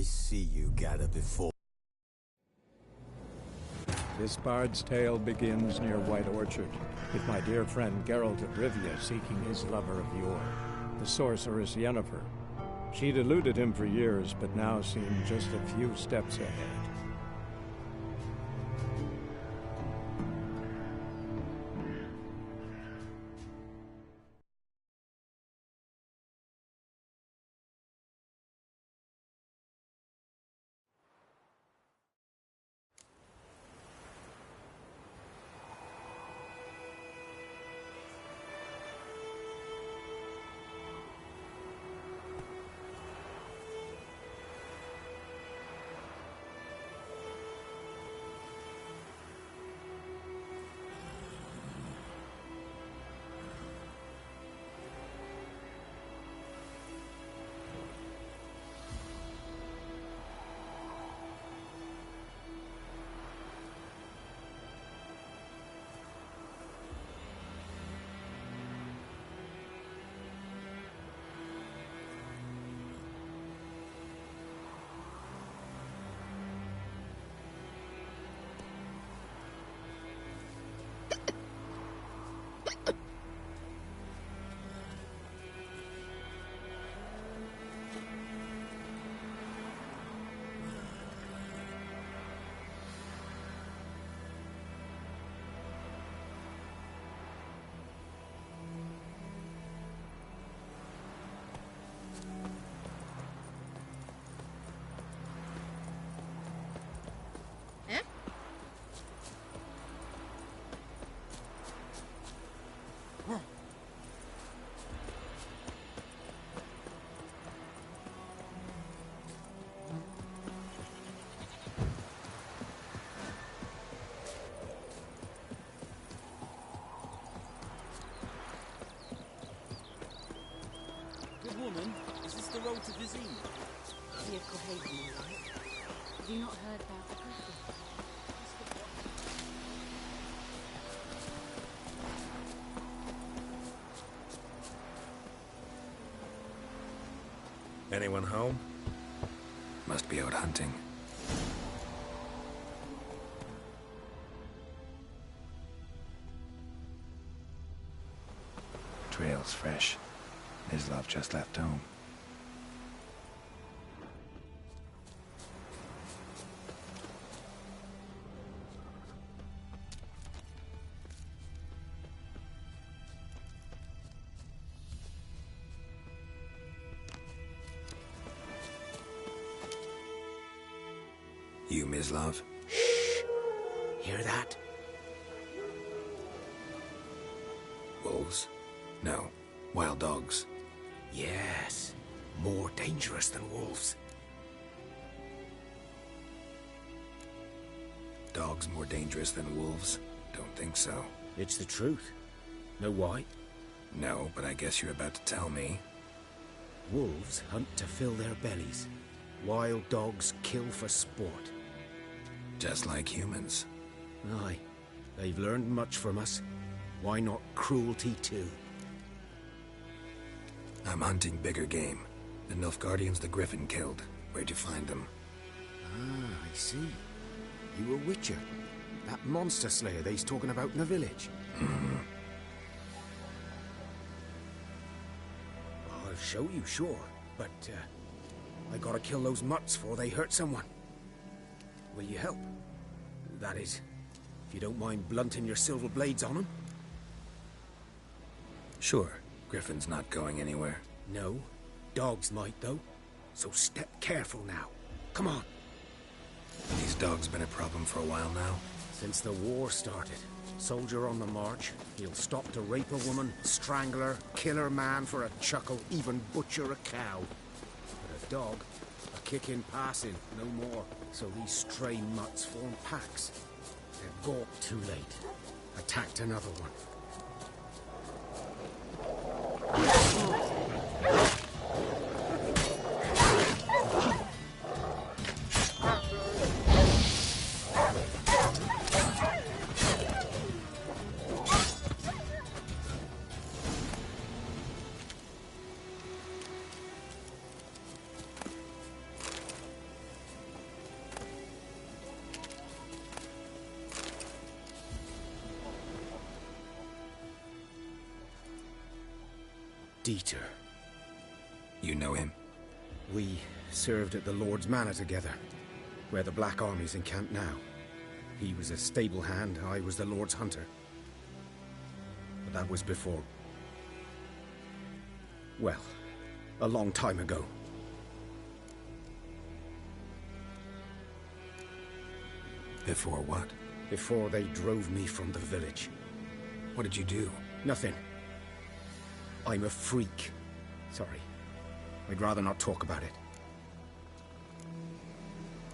I see you got it before. This bard's tale begins near White Orchard, with my dear friend Geralt of Rivia seeking his lover of yore, the sorceress Yennefer. She'd eluded him for years, but now seemed just a few steps ahead. Woman, is this the road to Vizine? Vehicle Haven, all right. Have you not heard about the griffin? Anyone home? Must be out hunting. Trail's fresh. Mislav just left home. You, Mislav? Shh! Hear that? Wolves? No. Wild dogs. Yes. More dangerous than wolves. Dogs more dangerous than wolves? Don't think so. It's the truth. Know why? No, but I guess you're about to tell me. Wolves hunt to fill their bellies. Wild dogs kill for sport. Just like humans. Aye. They've learned much from us. Why not cruelty too? I'm hunting bigger game. The Nilfgaardians the Griffin killed. Where'd you find them? Ah, I see. You a witcher. That monster slayer they's talking about in the village. I'll show you, sure. But, I gotta kill those mutts before they hurt someone. Will you help? That is, if you don't mind blunting your silver blades on them. Sure. Griffin's not going anywhere. No. Dogs might, though. So step careful now. Come on. These dogs been a problem for a while now? Since the war started. Soldier on the march. He'll stop to rape a woman, strangle her, kill her man for a chuckle, even butcher a cow. But a dog, a kick in passing, no more. So these stray mutts form packs. They're gawped too late. Attacked another one. Dieter. You know him? We served at the Lord's Manor together, where the Black Army's encamped now. He was a stable hand, I was the Lord's hunter. But that was before... well, a long time ago. Before what? Before they drove me from the village. What did you do? Nothing. I'm a freak. Sorry. I'd rather not talk about it.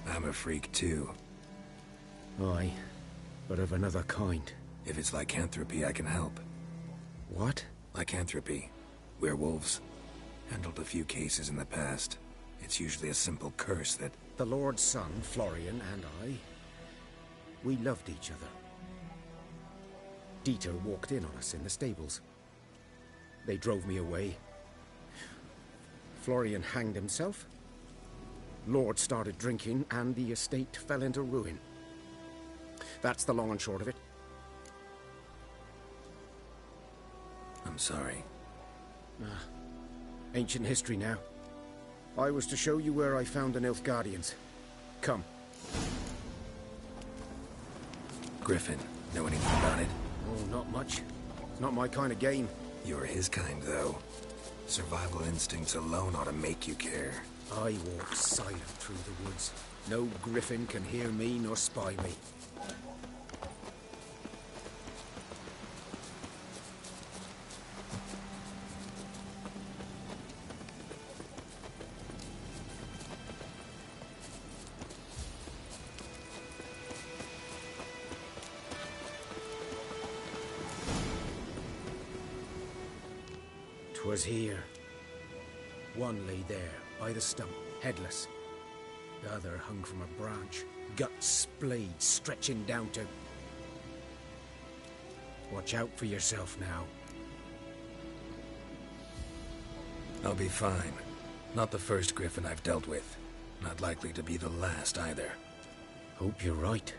I'm a freak too. Aye, but of another kind. If it's lycanthropy, I can help. What? Lycanthropy. Werewolves. Handled a few cases in the past. It's usually a simple curse that... The Lord's son, Florian, and I... we loved each other. Dieter walked in on us in the stables. They drove me away. Florian hanged himself. Lord started drinking, and the estate fell into ruin. That's the long and short of it. I'm sorry. Ancient history now. I was to show you where I found the Nilfgaardians. Come. Griffin, know anything about it? Oh, not much. It's not my kind of game. You're his kind, though. Survival instincts alone ought to make you care. I walk silent through the woods. No griffin can hear me nor spy me. 'Twas here. One lay there, by the stump, headless. The other hung from a branch, guts splayed, stretching down to... Watch out for yourself now. I'll be fine. Not the first griffin I've dealt with. Not likely to be the last, either. Hope you're right.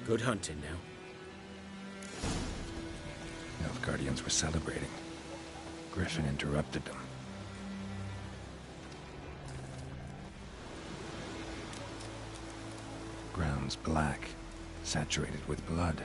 Good hunting now. Nilfgaardians were celebrating. Griffin interrupted them. Ground's black, saturated with blood.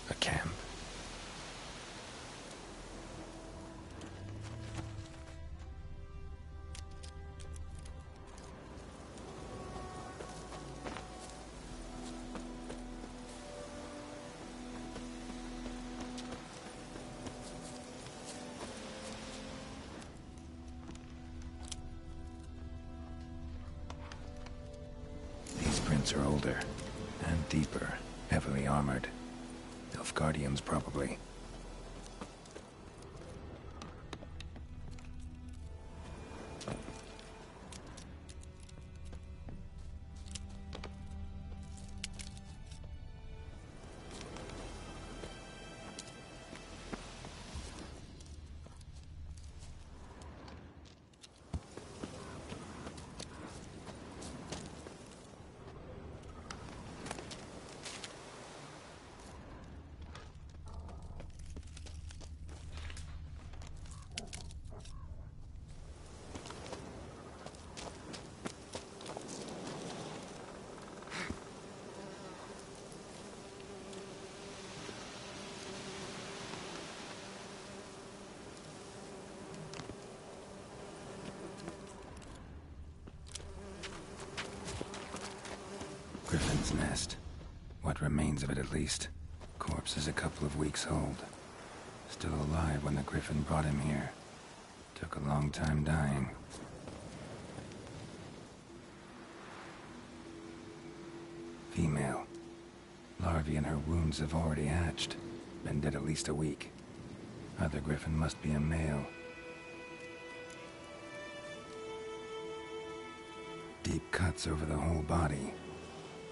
A camp. These prints are older and deeper, heavily armored. Nilfgaardians, probably. Griffin's nest. What remains of it, at least. Corpse is a couple of weeks old. Still alive when the Griffin brought him here. To Took a long time dying. Female. Larvae in her wounds have already hatched. Been dead at least a week. Other griffin must be a male. Deep cuts over the whole body.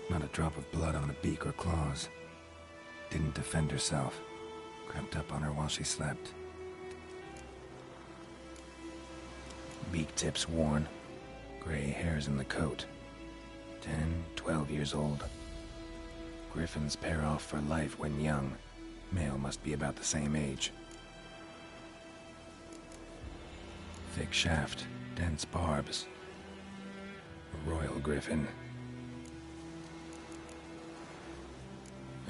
Not a drop of blood on the beak or claws. Didn't defend herself. Crept up on her while she slept. Beak tips worn. Gray hairs in the coat. 10, 12 years old. Griffins pair off for life when young. Male must be about the same age. Thick shaft, dense barbs. A royal griffin.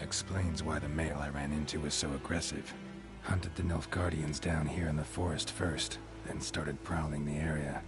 Explains why the male I ran into was so aggressive. Hunted the Nilfgaardians down here in the forest first, then started prowling the area.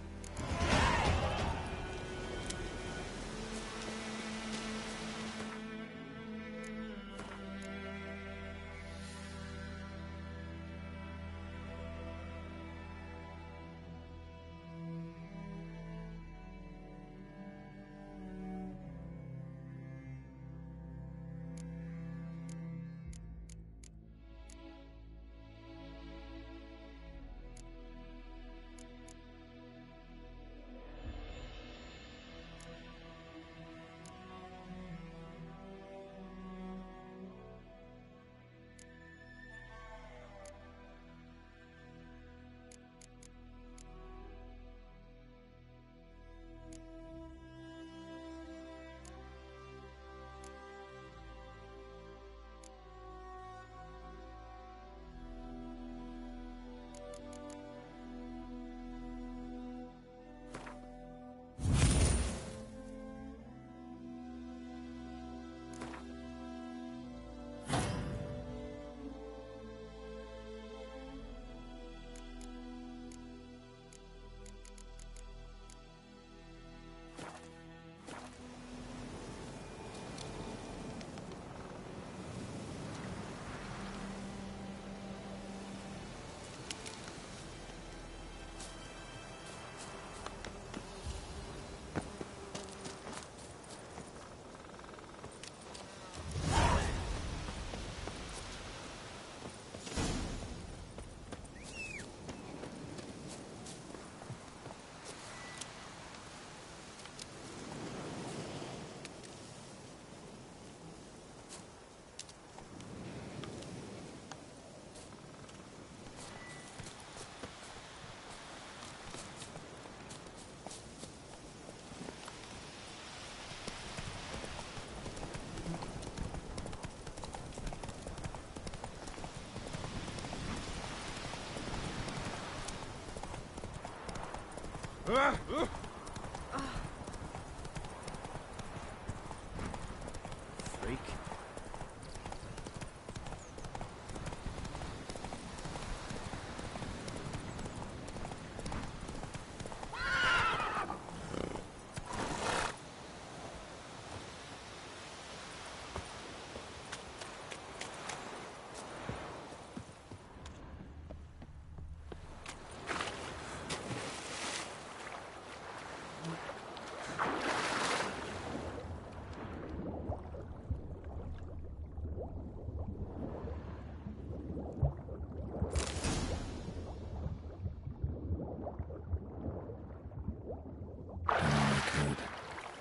Freak.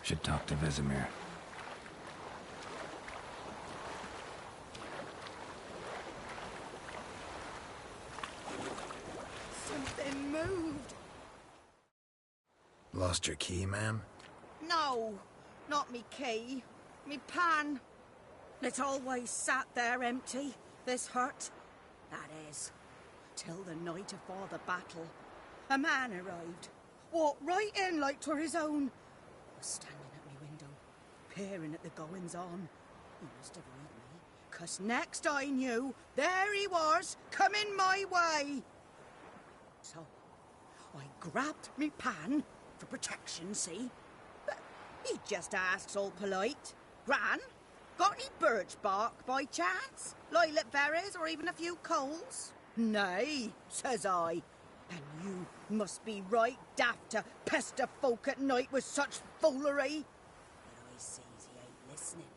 Should talk to Vesemir. Something moved. Lost your key, ma'am? No, not me key. Me pan. It always sat there empty, this hut. That is, till the night afore the battle. A man arrived. Walked right in like 'twere his own. Was standing at me window, peering at the goings-on. He must have read me, 'cause next I knew, there he was, coming my way. So, I grabbed me pan, for protection, see? But he just asks all polite. Gran, got any birch bark by chance? Lilac berries or even a few coals? Nay, says I. And you Must be right daft to pester folk at night with such foolery. But I sees he ain't listening.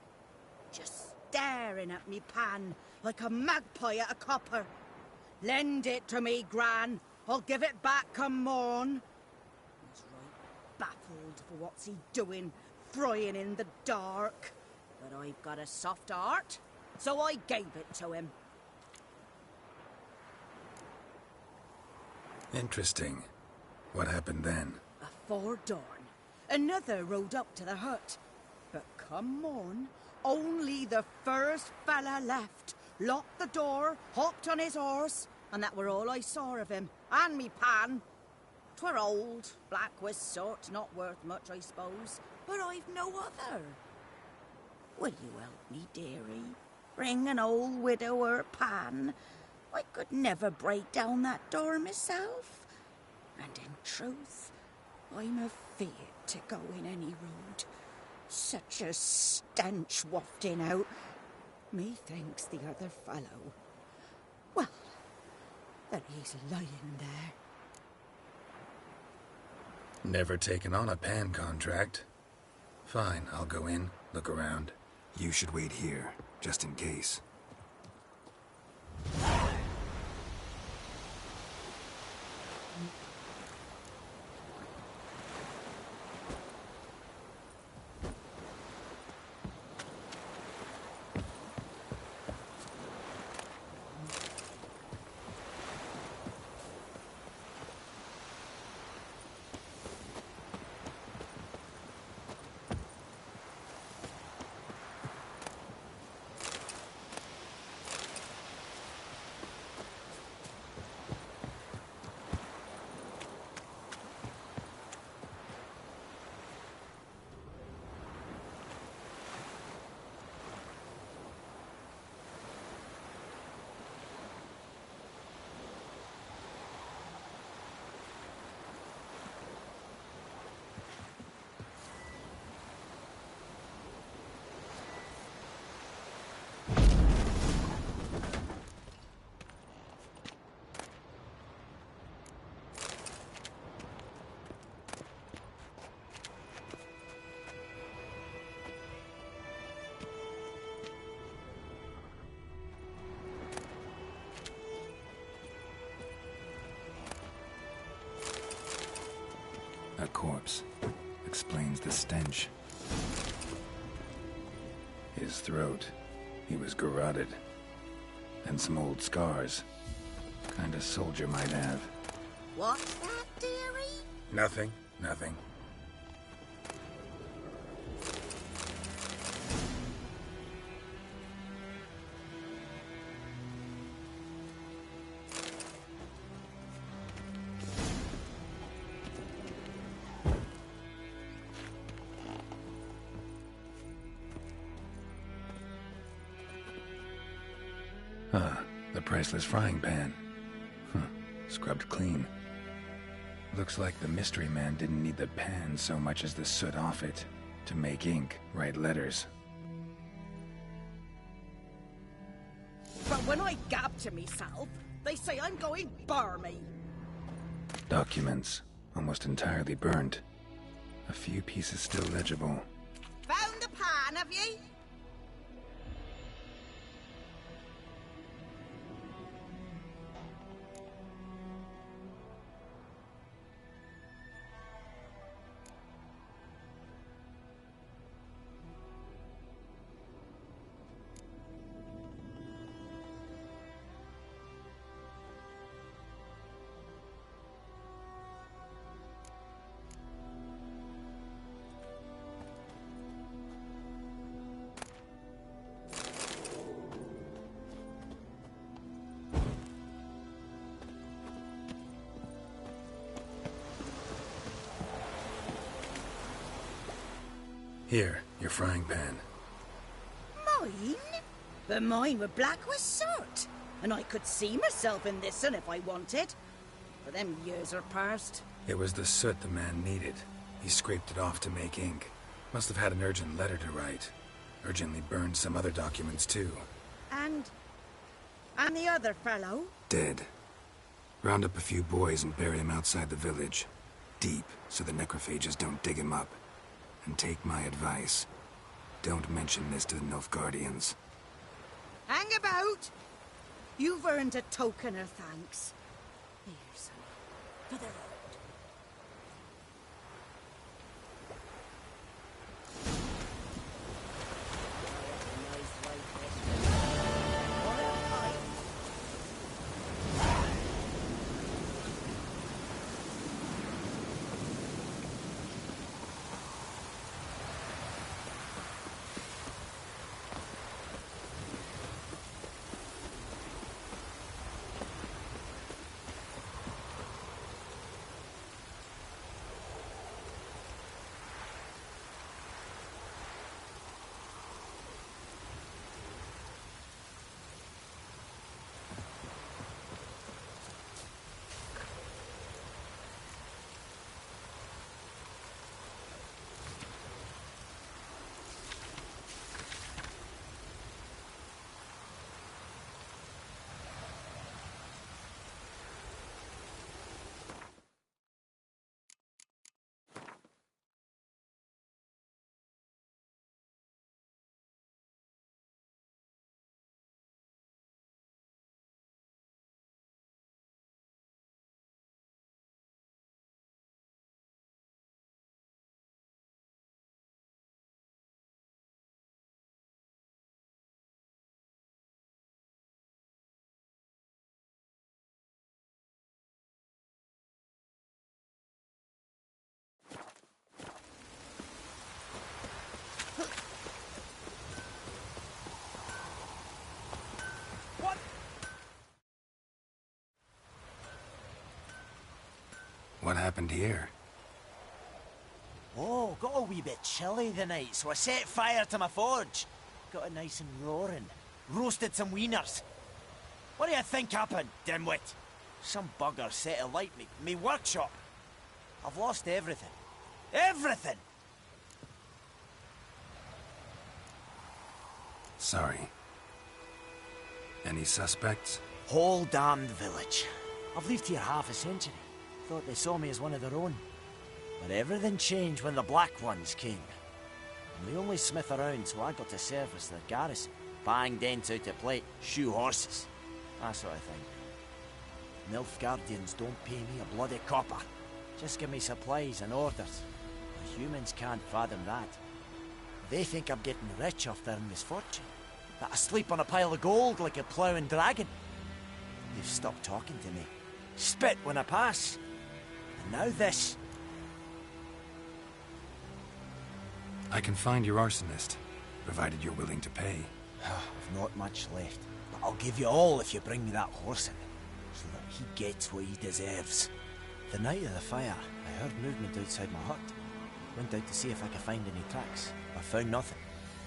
Just staring at me pan like a magpie at a copper. Lend it to me, Gran. I'll give it back come morn. He's right baffled for what's he doing, frying in the dark. But I've got a soft heart, so I gave it to him. Interesting. What happened then? Afore dawn, another rode up to the hut. But come on, only the first fella left, locked the door, hopped on his horse, and that were all I saw of him, and me pan. 'Twere old, black with soot, not worth much, I suppose, but I've no other. Will you help me, dearie? Bring an old widower pan. I could never break down that door myself. And in truth, I'm afeard to go in any road. Such a stench wafting out. Methinks the other fellow. Well, that he's lying there. Never taken on a pan contract. Fine, I'll go in, look around. You should wait here, just in case. A corpse. Explains the stench. His throat. He was garroted. And some old scars. Kind of soldier might have. What's that, dearie? Nothing. Nothing. The priceless frying pan. Scrubbed clean. Looks like the mystery man didn't need the pan so much as the soot off it to make ink, write letters. But when I gab to myself, they say I'm going barmy. Documents, almost entirely burnt. A few pieces still legible. Found the pan, have ye? Here, your frying pan. Mine? But mine were black with soot. And I could see myself in this one if I wanted. But them years are past. It was the soot the man needed. He scraped it off to make ink. Must have had an urgent letter to write. Urgently burned some other documents too. And the other fellow? Dead. Round up a few boys and bury him outside the village. Deep, so the necrophages don't dig him up. And take my advice. Don't mention this to the Nilfgaardians. Hang about! You've earned a token of thanks. Here, son, for the road. What happened here? Oh, got a wee bit chilly the night, so I set fire to my forge. Got it nice and roaring. Roasted some wieners. What do you think happened, dimwit? Some bugger set alight me workshop. I've lost everything. Everything! Sorry. Any suspects? Whole damned village. I've lived here half a century. Thought they saw me as one of their own. But everything changed when the Black Ones came. I'm the only smith around, so I got to service their garrison. Bang dents out at plate, shoe horses. That sort of thing. Nilfgaardians don't pay me a bloody copper. Just give me supplies and orders. The humans can't fathom that. They think I'm getting rich off their misfortune. That I sleep on a pile of gold like a ploughing dragon. They've stopped talking to me. Spit when I pass. And now this. I can find your arsonist, provided you're willing to pay. I've not much left, but I'll give you all if you bring me that horse in, so that he gets what he deserves. The night of the fire, I heard movement outside my hut. Went out to see if I could find any tracks. I found nothing.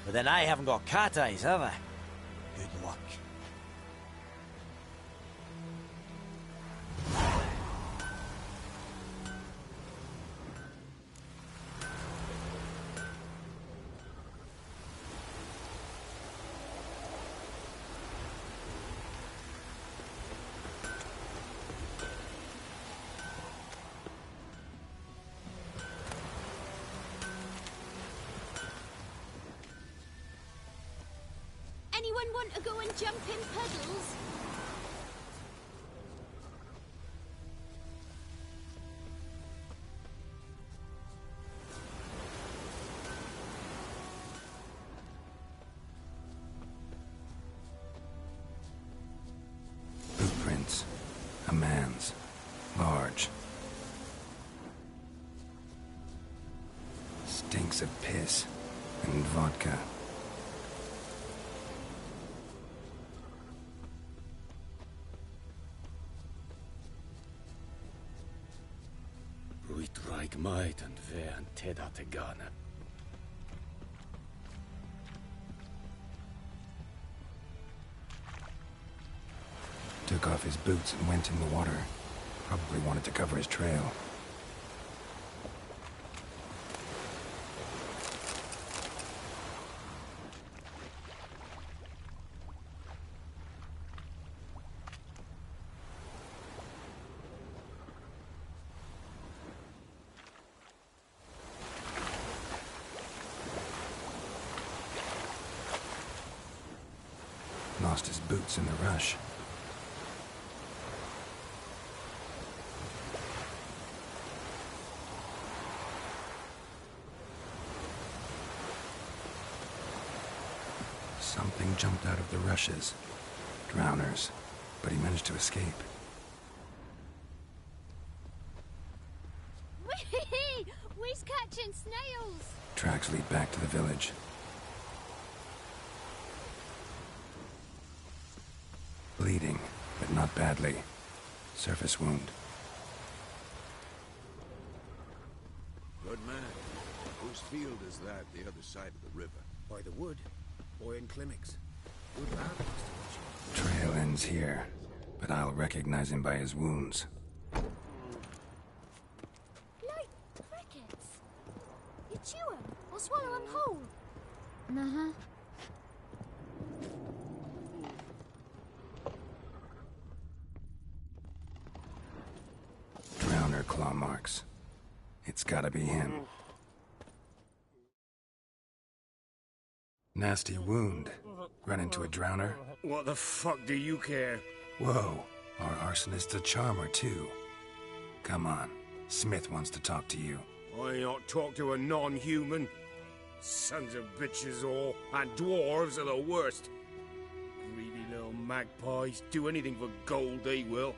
But then I haven't got cat eyes, have I? Good luck. Anyone want to go and jump in puddles? Footprints. A man's. Large. Stinks of piss. And vodka. Uitreik might and ve and teda tegana. Took off his boots and went in the water. Probably wanted to cover his trail. lost his boots in the rush. Something jumped out of the rushes. Drowners. But he managed to escape. Whee! We's catching snails! Tracks lead back to the village. Bleeding, but not badly. Surface wound. Good man. Whose field is that the other side of the river? By the wood. Boy in Climmix. Good lad, Mr. Trail ends here, but I'll recognize him by his wounds. Like crickets. You chew 'em or swallow 'em whole. Uh-huh. Drowner claw marks. It's gotta be him. Nasty wound. Run into a drowner? What the fuck do you care? Whoa, our arsonist's a charmer too. Come on, Smith wants to talk to you. I not talk to a non-human. Sons of bitches all, and dwarves are the worst. Greedy little magpies, do anything for gold they will.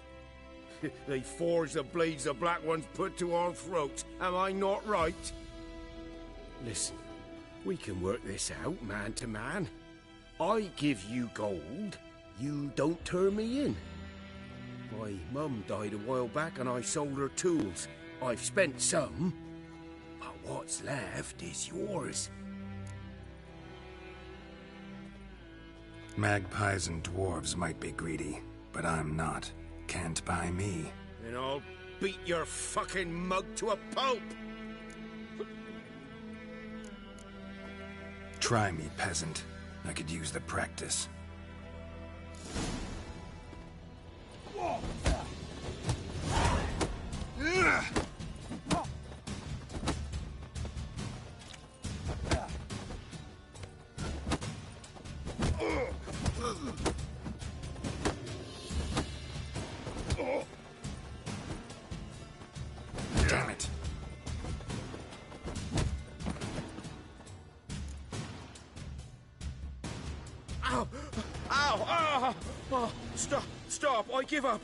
They forge the blades the black ones put to our throats, am I not right? Listen, we can work this out man to man. I give you gold, you don't turn me in. My mum died a while back and I sold her tools. I've spent some, but what's left is yours. Magpies and dwarves might be greedy, but I'm not. Can't buy me. Then I'll beat your fucking mug to a pulp! Try me, peasant. I could use the practice. Damn it. Ow! Ow! Ow! Oh, stop! I give up!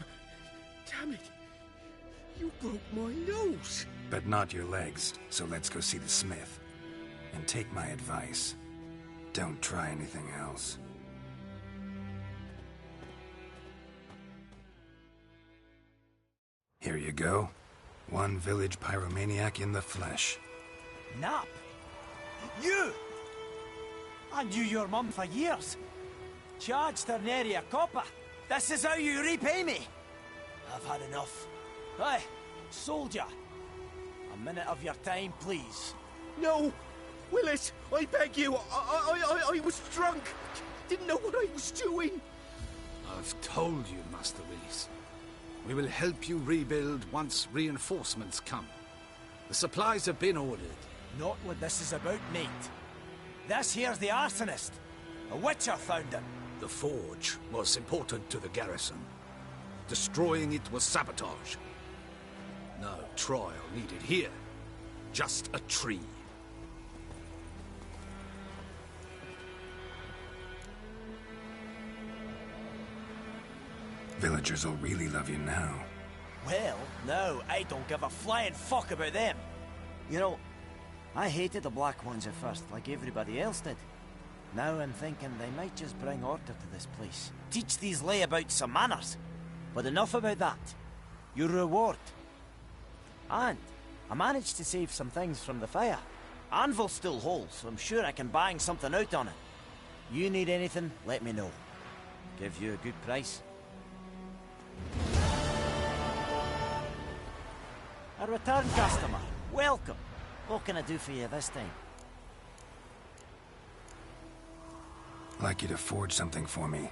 Damn it! You broke my nose! But not your legs, so let's go see the smith. And take my advice. Don't try anything else. Here you go. One village pyromaniac in the flesh. Nap? You? I knew your mum for years. Charged her nary a copper. This is how you repay me. I've had enough. Hey, soldier. A minute of your time, please. No! Willis, I beg you! I was drunk! Didn't know what I was doing! I've told you, Master Willis. We will help you rebuild once reinforcements come. The supplies have been ordered. Not what this is about, mate. This here's the arsonist. A witcher found him. The forge was important to the garrison. Destroying it was sabotage. No trial needed here. Just a tree. Villagers will really love you now. Well, no, I don't give a flying fuck about them. You know, I hated the Black Ones at first, like everybody else did. Now I'm thinking they might just bring order to this place. Teach these layabouts some manners. But enough about that. Your reward. And I managed to save some things from the fire. Anvil's still whole, so I'm sure I can bang something out on it. You need anything, let me know. Give you a good price. A return customer. Welcome. What can I do for you this time? I'd like you to forge something for me.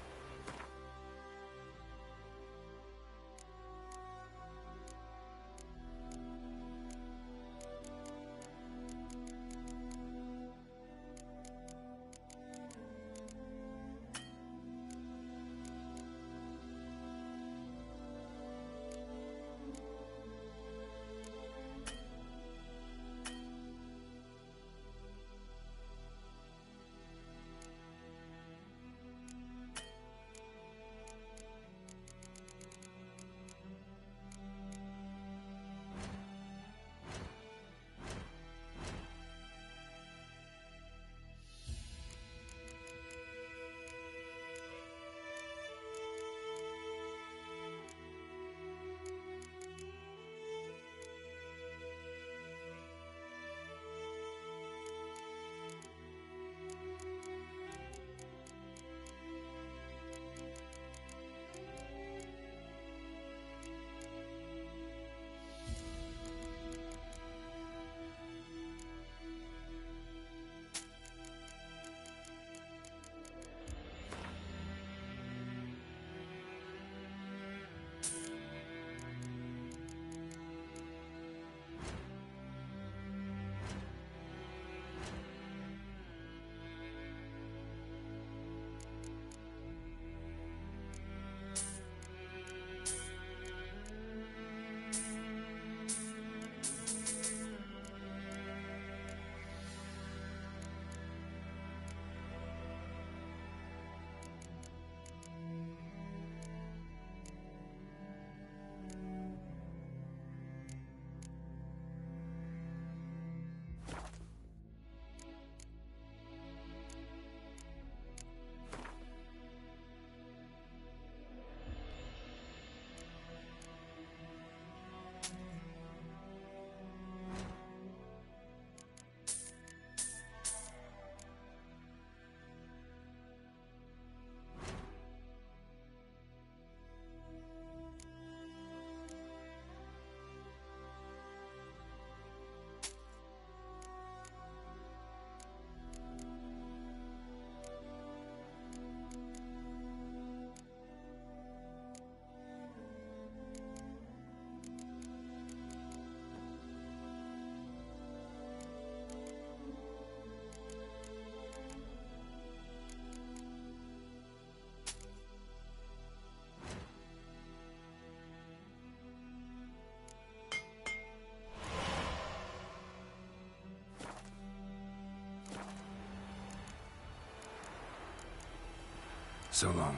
So long.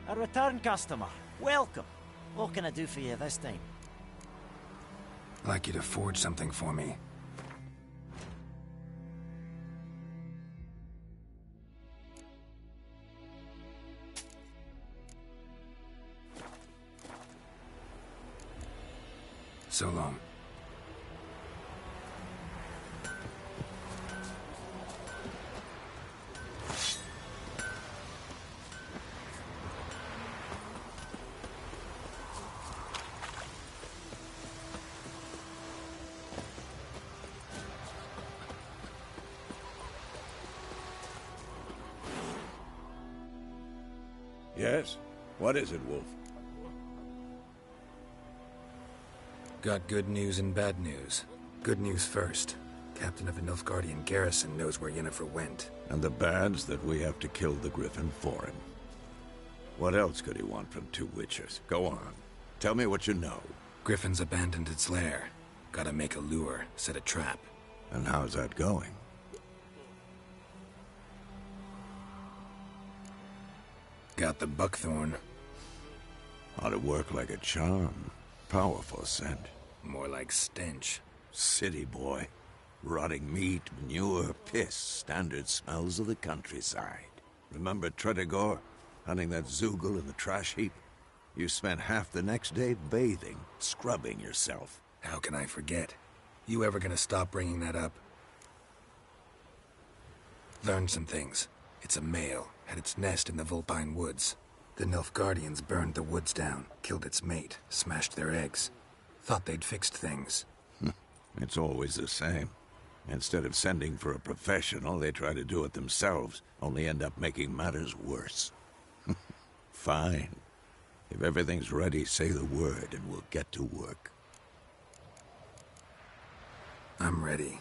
A return customer. Welcome. What can I do for you this time? I'd like you to forge something for me. So long. Yes? What is it, Wolf? Got good news and bad news. Good news first. Captain of the Nilfgaardian garrison knows where Yennefer went. And the bad's that we have to kill the Griffin for him. What else could he want from two witches? Go on. Tell me what you know. Griffin's abandoned its lair. Gotta make a lure, set a trap. And how's that going? Got the buckthorn. Ought to work like a charm. Powerful scent. More like stench. City boy. Rotting meat, manure, piss. Standard smells of the countryside. Remember Tredegor? Hunting that Zoogle in the trash heap? You spent half the next day bathing, scrubbing yourself. How can I forget? You ever gonna stop bringing that up? Learned some things. It's a male, had its nest in the Vulpine Woods. The Nilfgaardians burned the woods down, killed its mate, smashed their eggs. Thought they'd fixed things. It's always the same. Instead of sending for a professional, they try to do it themselves, only end up making matters worse. Fine. If everything's ready, say the word and we'll get to work. I'm ready.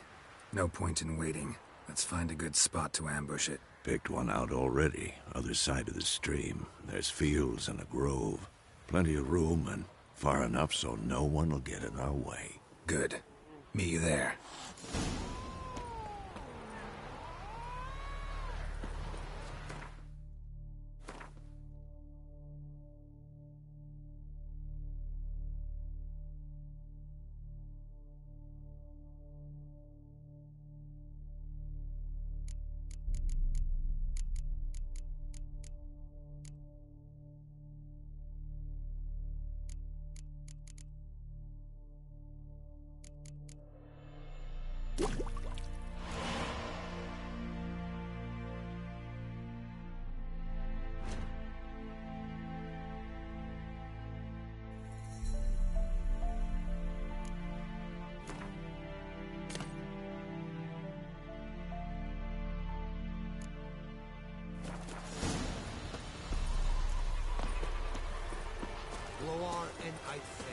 No point in waiting. Let's find a good spot to ambush it. Picked one out already, other side of the stream. There's fields and a grove. Plenty of room and far enough so no one will get in our way. Good. Meet you there. Loar and I fail.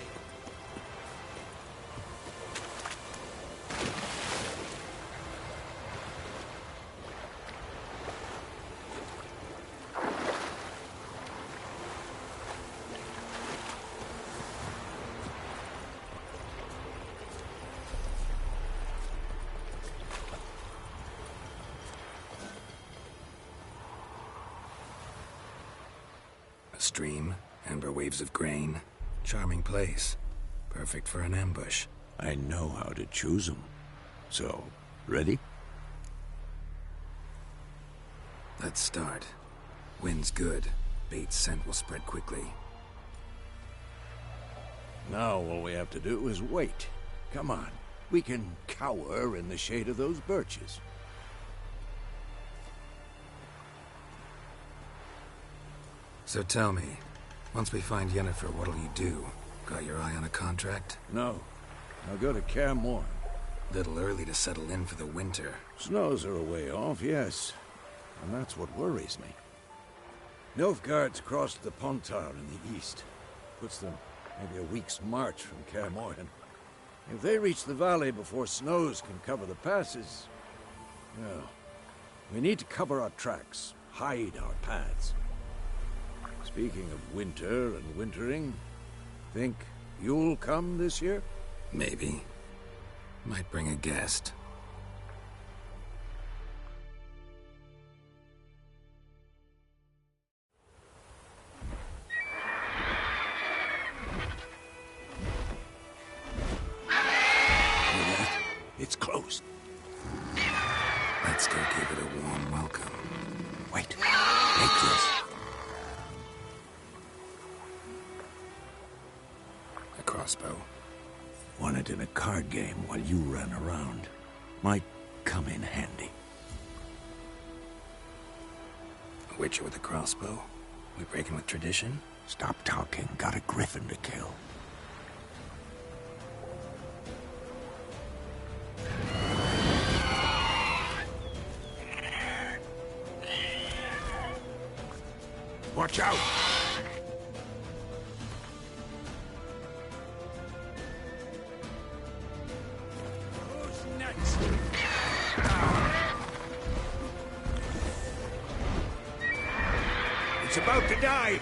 A stream, amber waves of grain. Charming place. Perfect for an ambush. I know how to choose them. So, ready? Let's start. Wind's good. Bait's scent will spread quickly. Now all we have to do is wait. Come on. We can cower in the shade of those birches. So tell me, once we find Yennefer, what'll you do? Got your eye on a contract? No. I'll go to Kaer Morhen. Little early to settle in for the winter. Snows are a way off, yes. And that's what worries me. Nilfgaard's crossed the Pontar in the east. Puts them maybe a week's march from Kaer Morhen. If they reach the valley before snows can cover the passes... well, we need to cover our tracks, hide our paths. Speaking of winter and wintering, think you'll come this year? Maybe. Might bring a guest. It's close. Let's go give it a warm welcome. Wait. Take this. A crossbow. Won it in a card game while you ran around. Might come in handy. A witcher with a crossbow? We breaking with tradition? Stop talking. Got a griffin to kill. Watch out! Who's next? It's about to dive!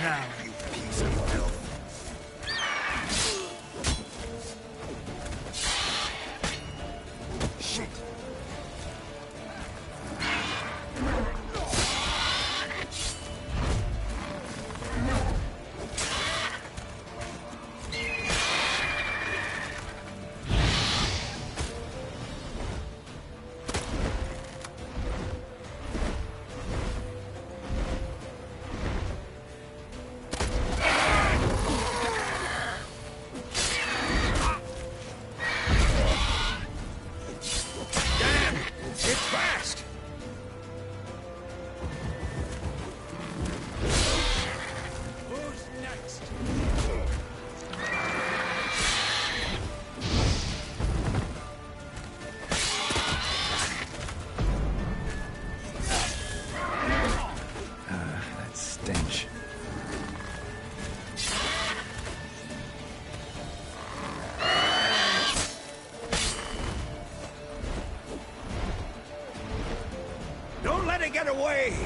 Now, you piece of filth. Shit. Don't let it get away!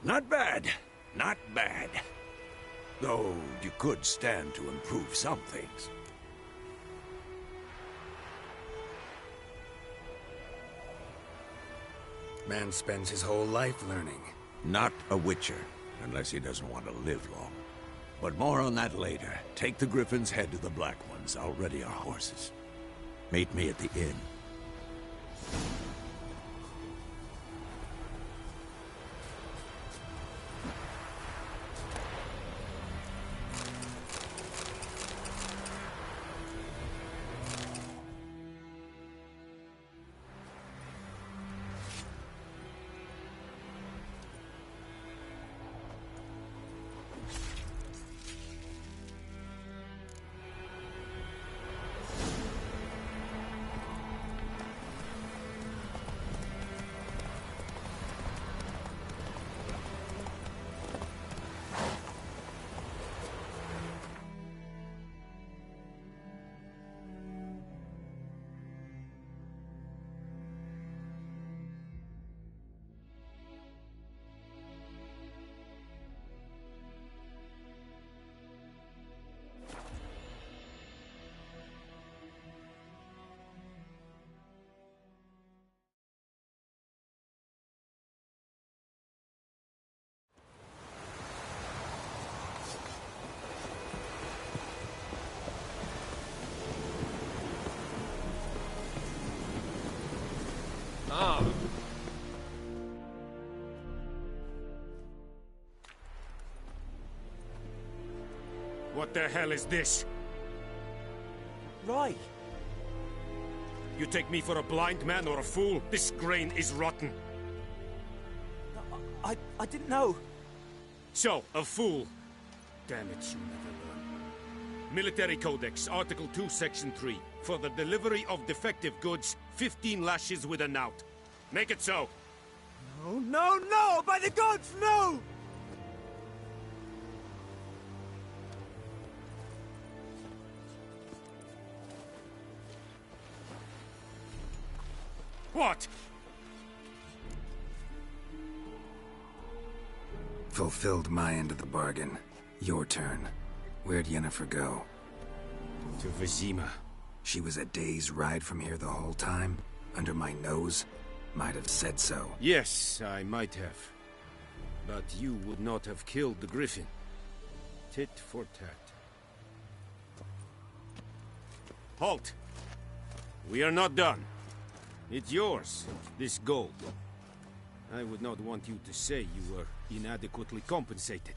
Not bad. Not bad. Though you could stand to improve some things. Man spends his whole life learning. Not a witcher, unless he doesn't want to live long. But more on that later. Take the Griffin's head to the Black Ones. I'll ready our horses. Meet me at the inn. What the hell is this? Roy! You take me for a blind man or a fool? This grain is rotten. I didn't know. So, a fool. Damn it, you never learn. Military Codex, Article 2, Section 3. For the delivery of defective goods, 15 lashes with a knout. Make it so. No, no, no! By the gods, no! What? Fulfilled my end of the bargain. Your turn. Where'd Yennefer go? To Vizima. She was a day's ride from here the whole time? Under my nose? Might have said so. Yes, I might have. But you would not have killed the Griffin. Tit for tat. Halt! We are not done. It's yours, this gold. I would not want you to say you were inadequately compensated.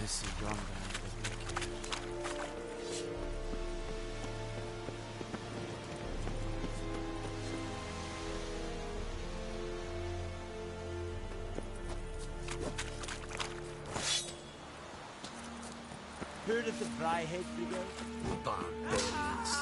This is gone down. Heard of the Fryhead Brigade? Barbarians.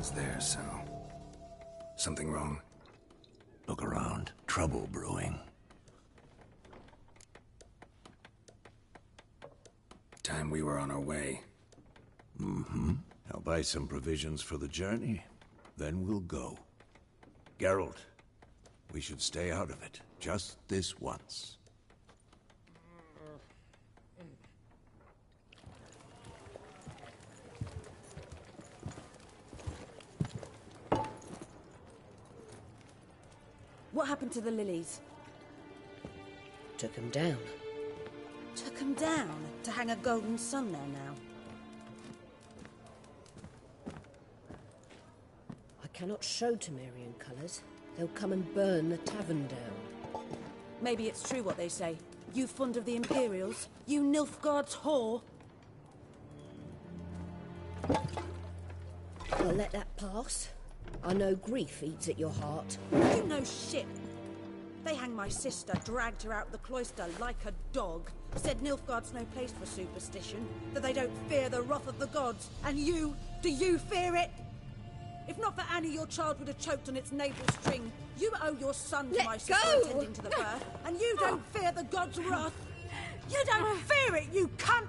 one's there, so... Something wrong? Look around. Trouble brewing. Time we were on our way. Mm-hmm. I'll buy some provisions for the journey. Then we'll go. Geralt, we should stay out of it. Just this once. What happened to the lilies? Took him down. Took them down to hang a golden sun there now. I cannot show Temerian colours. They'll come and burn the tavern down. Maybe it's true what they say. You fond of the Imperials? You Nilfgaard's whore? I'll let that pass. I know grief eats at your heart. You know shit. They hanged my sister, dragged her out of the cloister like a dog. Said Nilfgaard's no place for superstition, that they don't fear the wrath of the gods. And you, do you fear it? If not for Annie, your child would have choked on its navel string. You owe your son to my sister attending to the birth, and you don't fear the gods' wrath. You don't fear it, you cunt!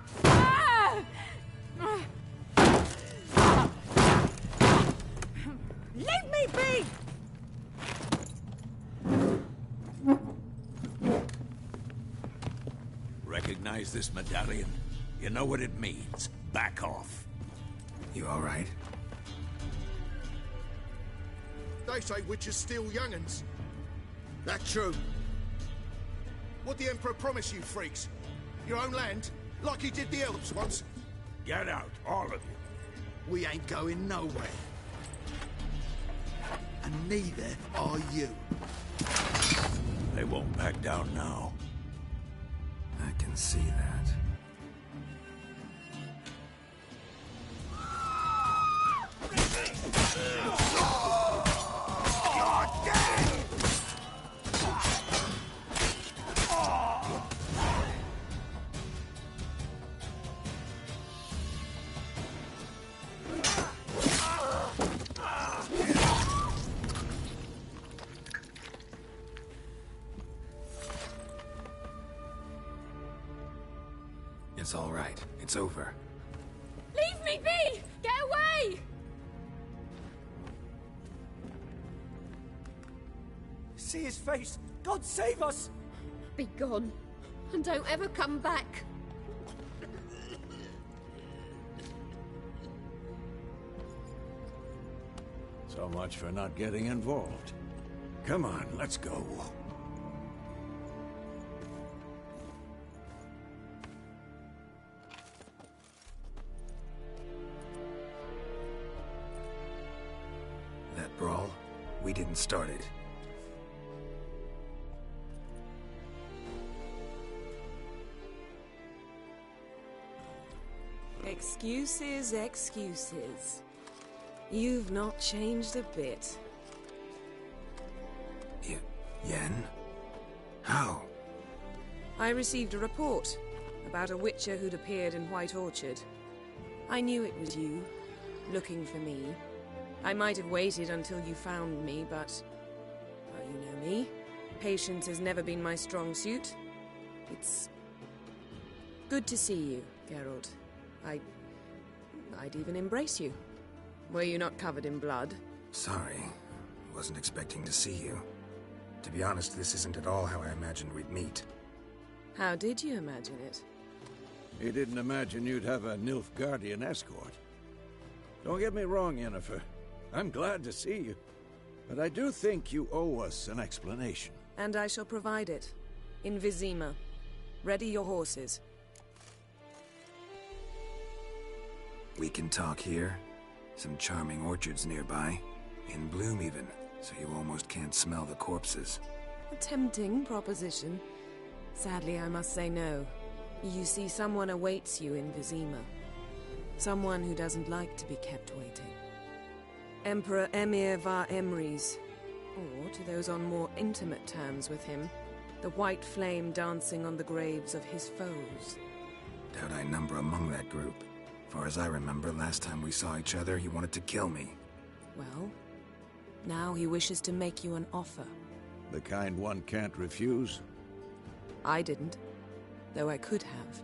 Leave me be! Recognize this medallion? You know what it means. Back off. You all right? They say witches steal young'uns. That true? What the Emperor promise you, freaks? Your own land? Like he did the elves once? Get out, all of you. We ain't going nowhere. And neither are you. They won't back down now. I can see that. It's all right. It's over. Leave me be! Get away! See his face! God save us! Be gone, and don't ever come back. So much for not getting involved. Come on, let's go. That brawl, we didn't start it. Excuses, excuses. You've not changed a bit. Yen? How? I received a report about a witcher who'd appeared in White Orchard. I knew it was you, looking for me. I might have waited until you found me, but... well, you know me. Patience has never been my strong suit. It's... good to see you, Geralt. I'd even embrace you. Were you not covered in blood? Sorry. Wasn't expecting to see you. To be honest, this isn't at all how I imagined we'd meet. How did you imagine it? You didn't imagine you'd have a Nilfgaardian escort. Don't get me wrong, Yennefer. I'm glad to see you. But I do think you owe us an explanation. And I shall provide it. In Vizima. Ready your horses. We can talk here. Some charming orchards nearby. In bloom even, so you almost can't smell the corpses. A tempting proposition. Sadly, I must say no. You see, someone awaits you in Vizima. Someone who doesn't like to be kept waiting. Emperor Emir var Emrys. Or, to those on more intimate terms with him, the white flame dancing on the graves of his foes. Doubt I number among that group. Far as I remember, last time we saw each other, he wanted to kill me. Well, now he wishes to make you an offer. The kind one can't refuse? I didn't, though I could have.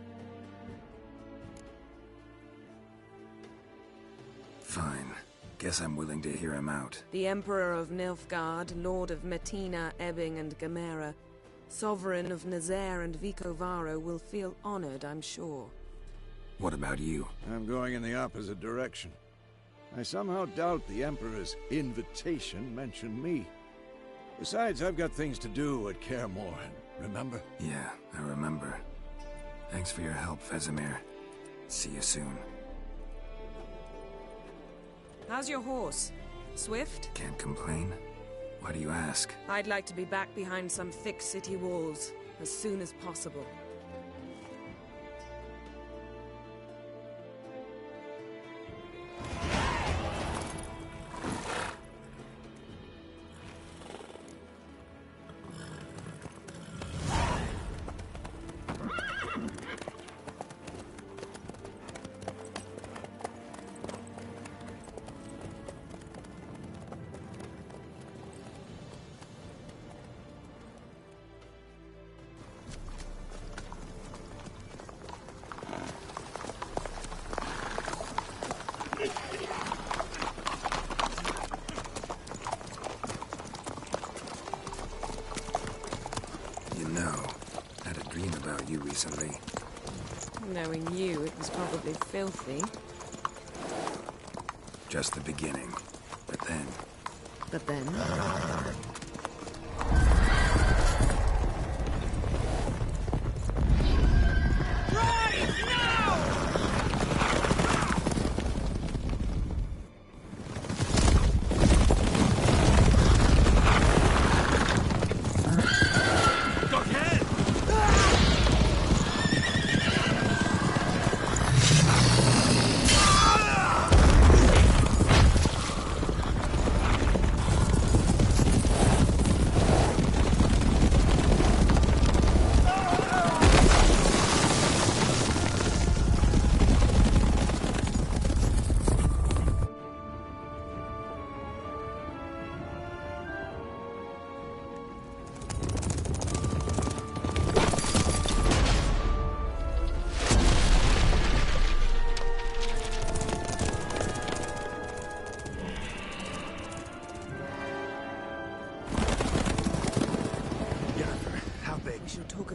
Fine. Guess I'm willing to hear him out. The Emperor of Nilfgaard, Lord of Metina, Ebbing, and Gamera, Sovereign of Nazaire and Vicovaro will feel honored, I'm sure. What about you? I'm going in the opposite direction. I somehow doubt the Emperor's invitation mentioned me. Besides, I've got things to do at Kaer Morhen, remember? Yeah, I remember. Thanks for your help, Vesemir. See you soon. How's your horse? Swift? Can't complain. Why do you ask? I'd like to be back behind some thick city walls as soon as possible. Recently. Knowing you, it was probably filthy. Just the beginning. But then... But then?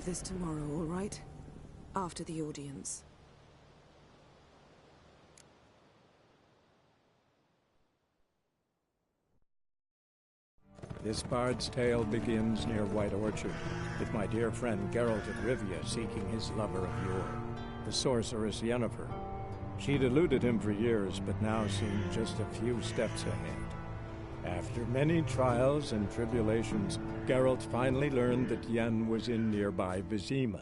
This tomorrow, all right? After the audience. This bard's tale begins near White Orchard, with my dear friend Geralt of Rivia seeking his lover of yore, the sorceress Yennefer. She'd eluded him for years, but now seemed just a few steps ahead. After many trials and tribulations, Geralt finally learned that Yen was in nearby Vizima.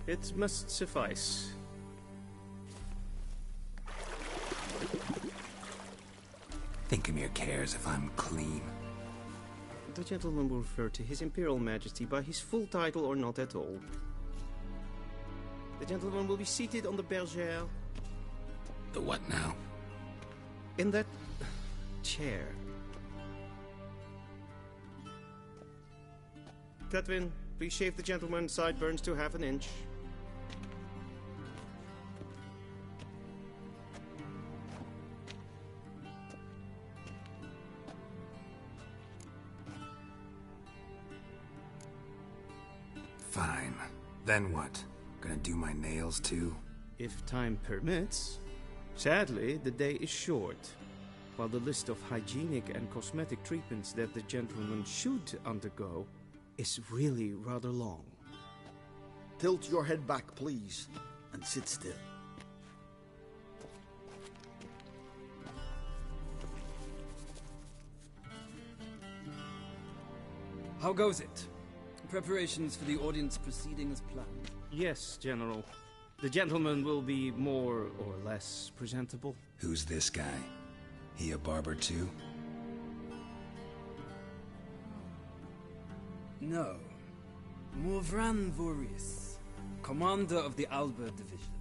It must suffice. Thinkamir cares if I'm clean. The gentleman will refer to His Imperial Majesty by his full title or not at all. The gentleman will be seated on the bergère. The what now? In that chair. Cletwin, please shave the gentleman's sideburns to half an inch. Fine. Then what? Gonna do my nails too? If time permits. Sadly, the day is short, while the list of hygienic and cosmetic treatments that the gentleman should undergo is really rather long. Tilt your head back, please, and sit still. How goes it? Preparations for the audience proceeding as planned? Yes, General. The gentleman will be more or less presentable. Who's this guy? He a barber too? No. Morvran Voris, commander of the Alba Division.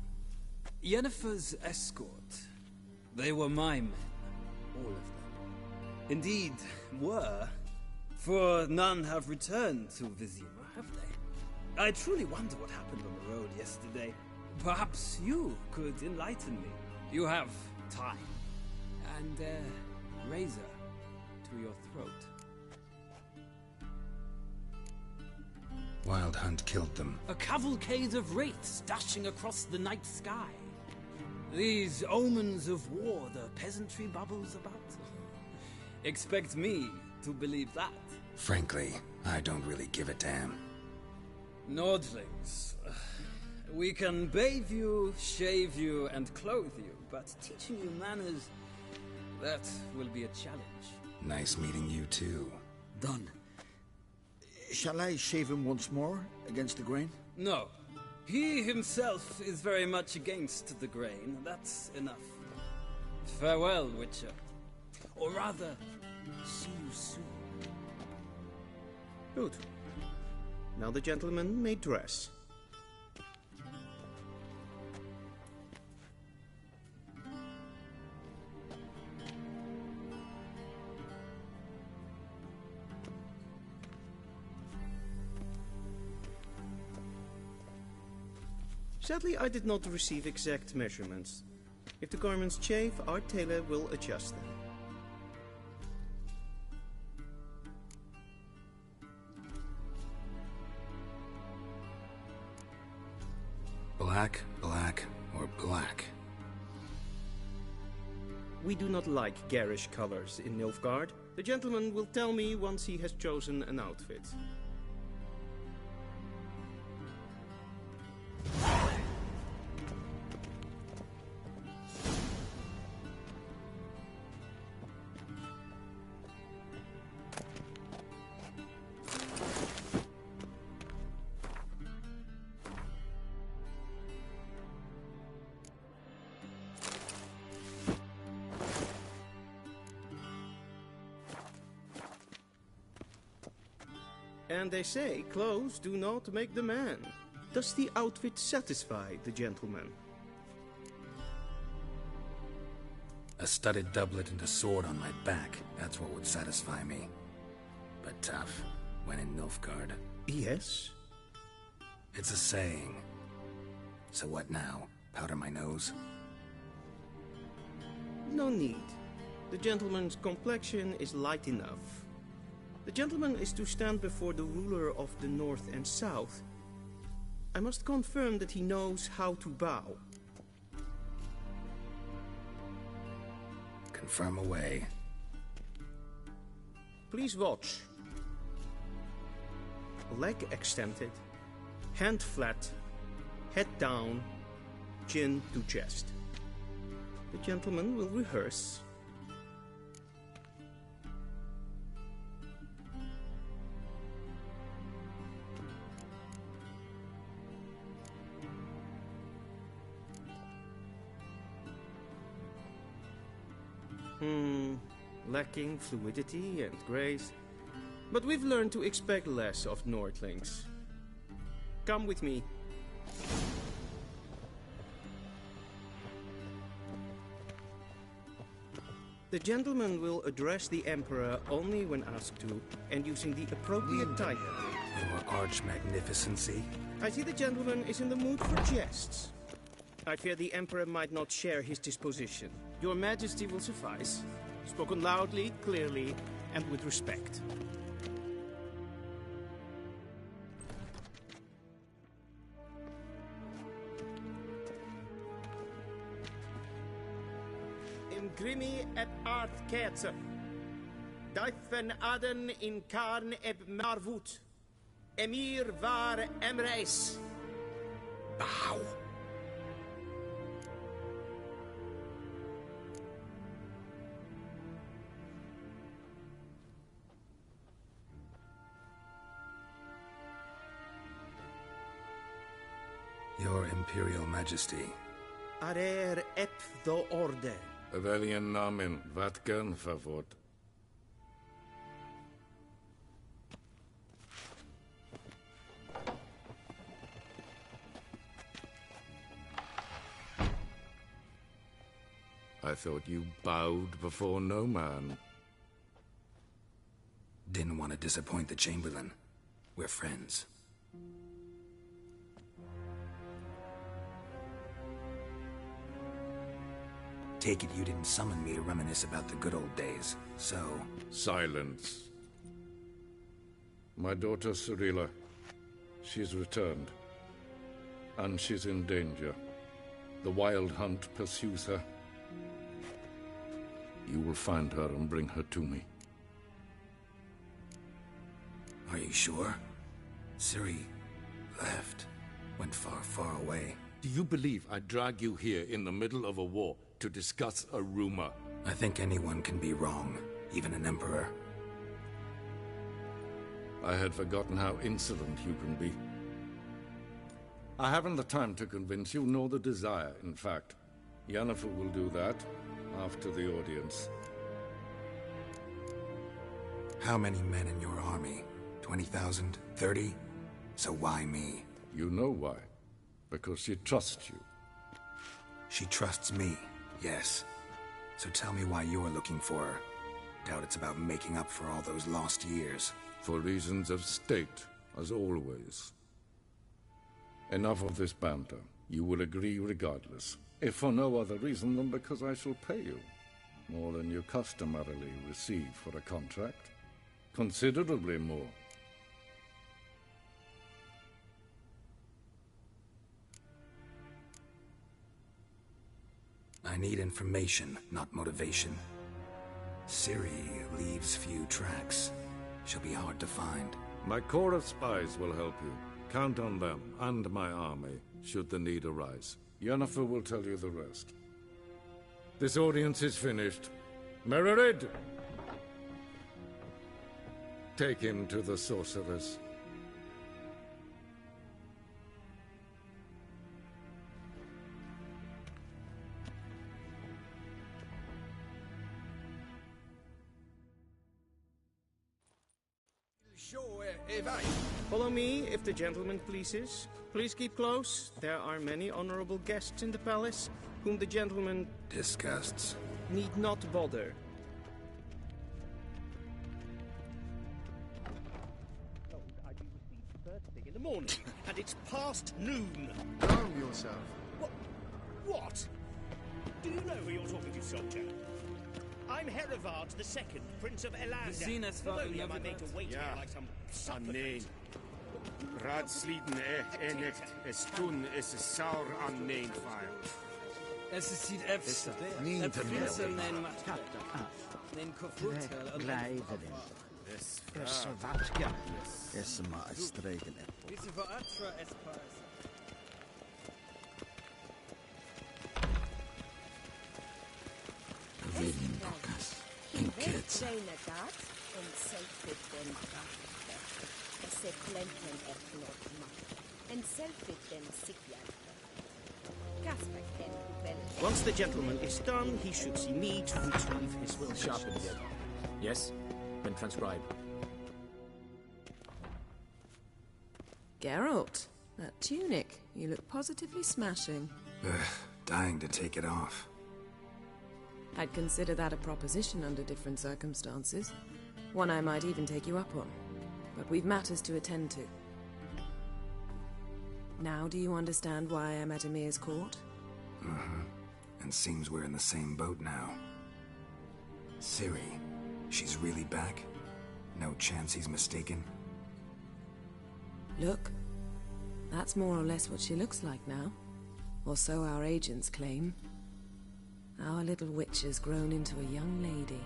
Yennefer's escort. They were my men. All of them. Indeed, were. For none have returned to Vizima, have they? I truly wonder what happened on the road yesterday. Perhaps you could enlighten me. You have time. And a razor to your throat. Wild Hunt killed them. A cavalcade of wraiths dashing across the night sky. These omens of war the peasantry bubbles about. Expect me to believe that. Frankly, I don't really give a damn. Nordlings. We can bathe you, shave you, and clothe you, but teaching you manners, that will be a challenge. Nice meeting you too. Done. Shall I shave him once more, against the grain? No. He himself is very much against the grain. That's enough. Farewell, Witcher. Or rather, see you soon. Good. Now the gentleman may dress. Sadly, I did not receive exact measurements. If the garments chafe, our tailor will adjust them. Black, black, or black? We do not like garish colors in Nilfgaard. The gentleman will tell me once he has chosen an outfit. And they say clothes do not make the man. Does the outfit satisfy the gentleman? A studded doublet and a sword on my back, that's what would satisfy me. But tough, when in Nilfgaard. Yes? It's a saying. So what now? Powder my nose? No need. The gentleman's complexion is light enough. The gentleman is to stand before the ruler of the North and South. I must confirm that he knows how to bow. Confirm away. Please watch. Leg extended, hand flat, head down, chin to chest. The gentleman will rehearse. Lacking fluidity and grace. But we've learned to expect less of Nordlings. Come with me. The gentleman will address the Emperor only when asked to, and using the appropriate title. Your arch-magnificency? I see the gentleman is in the mood for jests. I fear the Emperor might not share his disposition. Your Majesty will suffice. Spoken loudly, clearly, and with respect. Imgrimi et art ketzer. Daifen aden in karn eb marvut. Emir var emreis. Bow. Your Imperial Majesty. Arer ep do orde. Weljen namen, wat kan favort? I thought you bowed before no man. Didn't want to disappoint the Chamberlain. We're friends. Take it you didn't summon me to reminisce about the good old days, so... Silence. My daughter Cirilla, she's returned. And she's in danger. The Wild Hunt pursues her. You will find her and bring her to me. Are you sure? Ciri left. Went far, far away. Do you believe I drag you here in the middle of a war to discuss a rumor? I think anyone can be wrong, even an emperor. I had forgotten how insolent you can be. I haven't the time to convince you, nor the desire, in fact. Yennefer will do that after the audience. How many men in your army? 20,000? 30? So why me? You know why. Because she trusts you. She trusts me, yes. So tell me why you're looking for her. Doubt it's about making up for all those lost years. For reasons of state, as always. Enough of this banter. You will agree regardless. If for no other reason than because I shall pay you. More than you customarily receive for a contract. Considerably more. I need information, not motivation. Ciri leaves few tracks. She'll be hard to find. My corps of spies will help you. Count on them, and my army, should the need arise. Yennefer will tell you the rest. This audience is finished. Mererid! Take him to the sorceress. Follow me, if the gentleman pleases. Please keep close. There are many honorable guests in the palace, whom the gentleman... disgusts. ...need not bother. I'd be received first thing in the morning, and it's past noon. Calm yourself. What? Do you know who you're talking to, soldier? I'm Herivard II, Prince of Elander. Although I made to wait here like some supplicant. Raadsliden echt es tun es saur an neen file. Es ziet efse. Niet te Vissen veel. en Nen kofutel. Blijven. Is watje. Is maar een streken. Wisse voor atra espas. William Bocas. En kids. Once the gentleman is done, he should see me to retrieve his will. Sharpen yet. Yes? Then transcribe. Geralt, that tunic. You look positively smashing. Dying to take it off. I'd consider that a proposition under different circumstances. One I might even take you up on. But we've matters to attend to. Now do you understand why I'm at Emir's court? Uh-huh. And seems we're in the same boat now. Ciri, she's really back? No chance he's mistaken? Look, that's more or less what she looks like now. Or so our agents claim. Our little witch has grown into a young lady.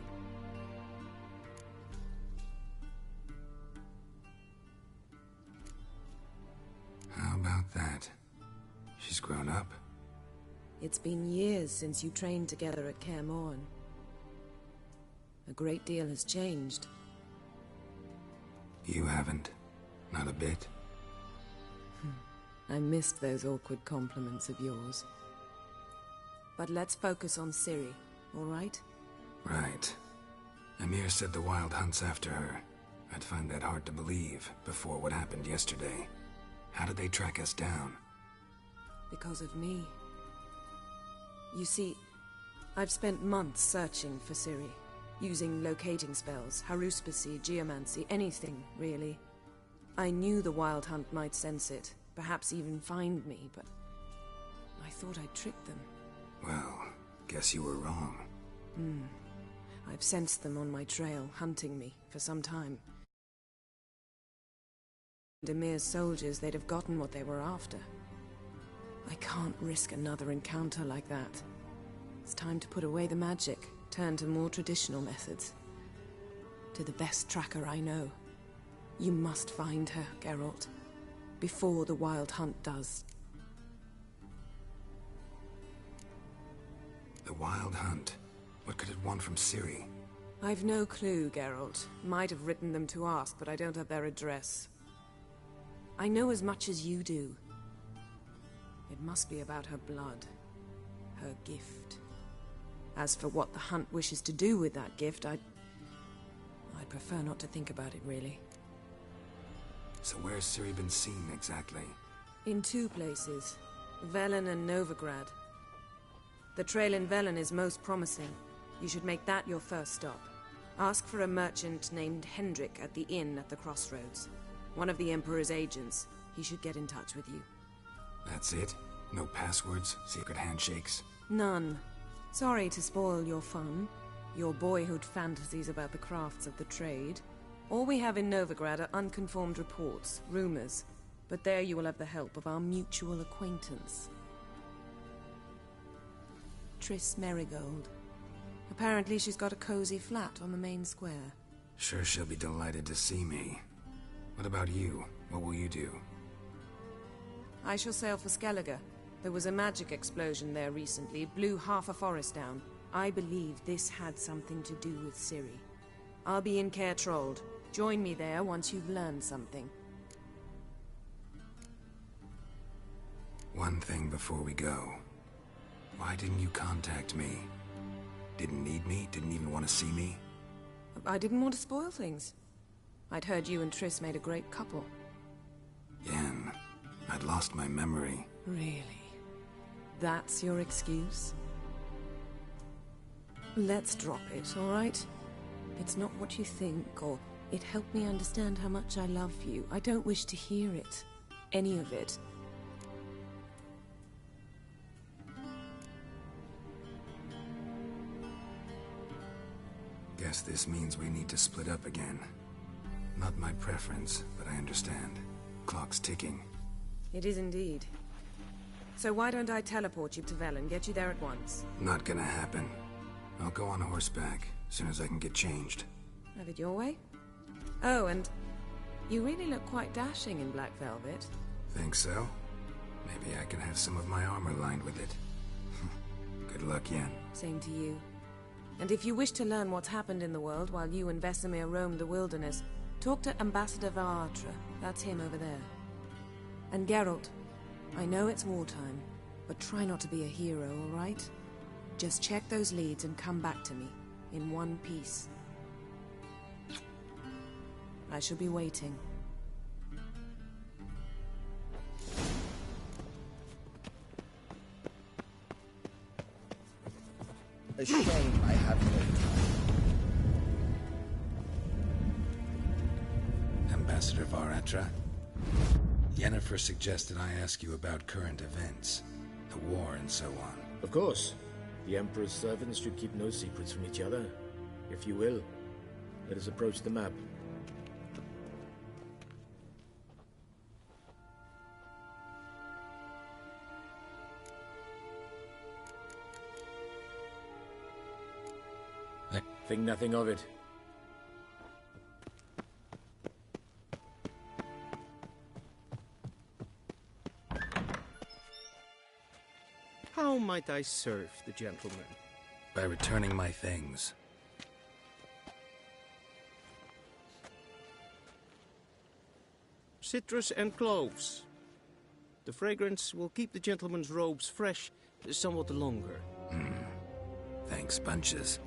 How about that? She's grown up? It's been years since you trained together at Kaer Morhen. A great deal has changed. You haven't. Not a bit. I missed those awkward compliments of yours. But let's focus on Ciri, all right? Right. Amir said the Wild Hunt's after her. I'd find that hard to believe before what happened yesterday. How did they track us down? Because of me. You see, I've spent months searching for Ciri, using locating spells, haruspicy, geomancy, anything, really. I knew the Wild Hunt might sense it, perhaps even find me, but I thought I'd tricked them. Well, guess you were wrong. I've sensed them on my trail, hunting me, for some time. Demir's soldiers, they'd have gotten what they were after. I can't risk another encounter like that. It's time to put away the magic, turn to more traditional methods. To the best tracker I know. You must find her, Geralt. Before the Wild Hunt does. The Wild Hunt? What could it want from Ciri? I've no clue, Geralt. Might have written them to ask, but I don't have their address. I know as much as you do. It must be about her blood. Her gift. As for what the Hunt wishes to do with that gift, I'd prefer not to think about it, really. So where's Ciri been seen, exactly? In 2 places. Velen and Novigrad. The trail in Velen is most promising. You should make that your first stop. Ask for a merchant named Hendrik at the inn at the crossroads. One of the Emperor's agents. He should get in touch with you. That's it? No passwords? Secret handshakes? None. Sorry to spoil your fun. Your boyhood fantasies about the crafts of the trade. All we have in Novigrad are unconformed reports, rumors. But there you will have the help of our mutual acquaintance. Triss Merigold. Apparently she's got a cozy flat on the main square. Sure she'll be delighted to see me. What about you? What will you do? I shall sail for Skellige. There was a magic explosion there recently, blew half a forest down. I believe this had something to do with Ciri. I'll be in Caer Trold. Join me there once you've learned something. One thing before we go. Why didn't you contact me? Didn't need me? Didn't even want to see me? I didn't want to spoil things. I'd heard you and Triss made a great couple. Yen, I'd lost my memory. Really? That's your excuse? Let's drop it, all right? It's not what you think, or it helped me understand how much I love you. I don't wish to hear it. Any of it. Guess this means we need to split up again. Not my preference, but I understand. Clock's ticking. It is indeed. So why don't I teleport you to Velen, get you there at once? Not gonna happen. I'll go on horseback, as soon as I can get changed. Have it your way? Oh, and you really look quite dashing in black velvet. Think so? Maybe I can have some of my armor lined with it. Good luck, Yen. Same to you. And if you wish to learn what's happened in the world while you and Vesemir roamed the wilderness, talk to Ambassador Varatra. That's him over there. And Geralt, I know it's wartime, but try not to be a hero, all right? Just check those leads and come back to me, in one piece. I shall be waiting. A shame I have no time. Ambassador Varatra? Yennefer suggested I ask you about current events, the war and so on. Of course. The Emperor's servants should keep no secrets from each other. If you will, let us approach the map. Think nothing of it. How might I serve the gentleman? By returning my things. Citrus and cloves. The fragrance will keep the gentleman's robes fresh somewhat longer. Thanks, bunches.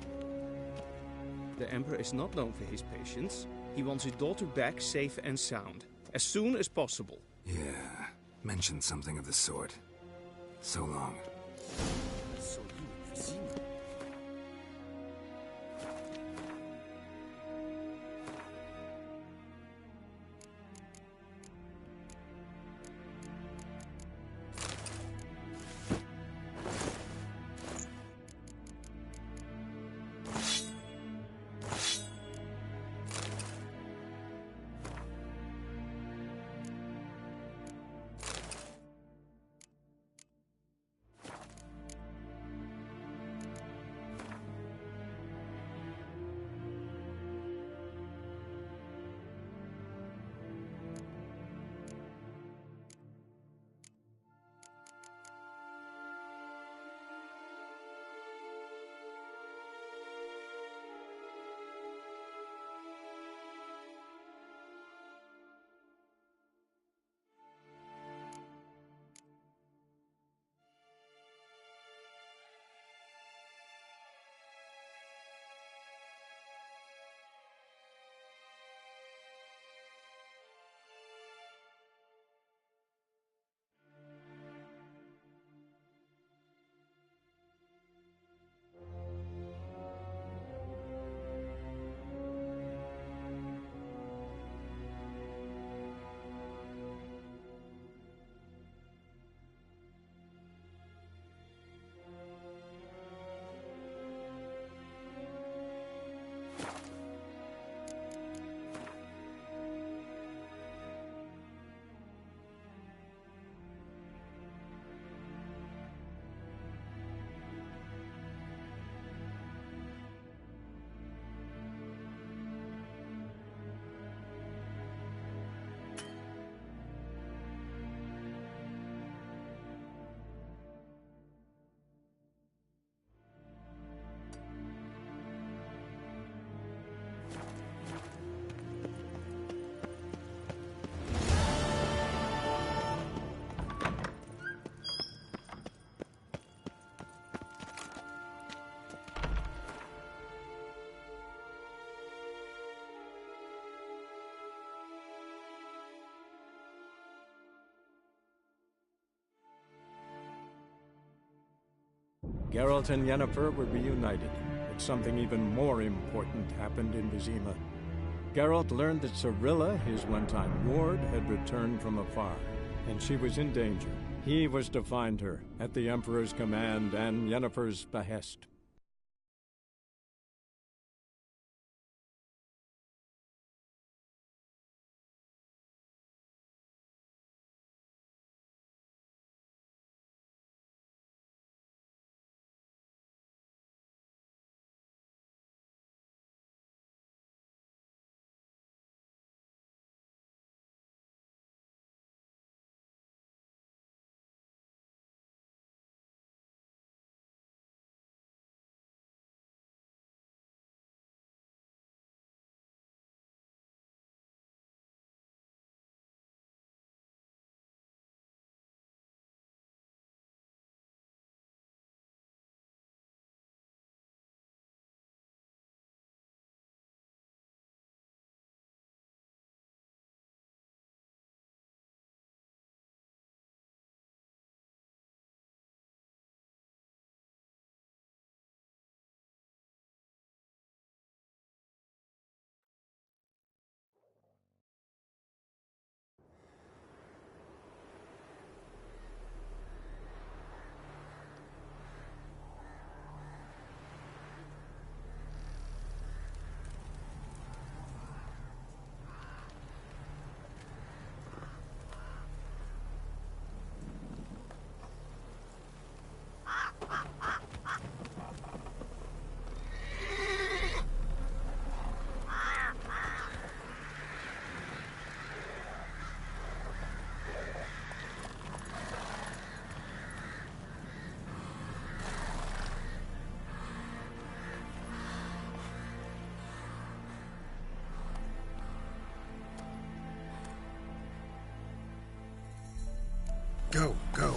The Emperor is not known for his patience. He wants his daughter back safe and sound, as soon as possible. Yeah, mentioned something of the sort. So long. So you in Vizima? Geralt and Yennefer were reunited, but something even more important happened in Vizima. Geralt learned that Cirilla, his one-time ward, had returned from afar, and she was in danger. He was to find her, at the Emperor's command and Yennefer's behest. Go, go.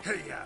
Hey-ya!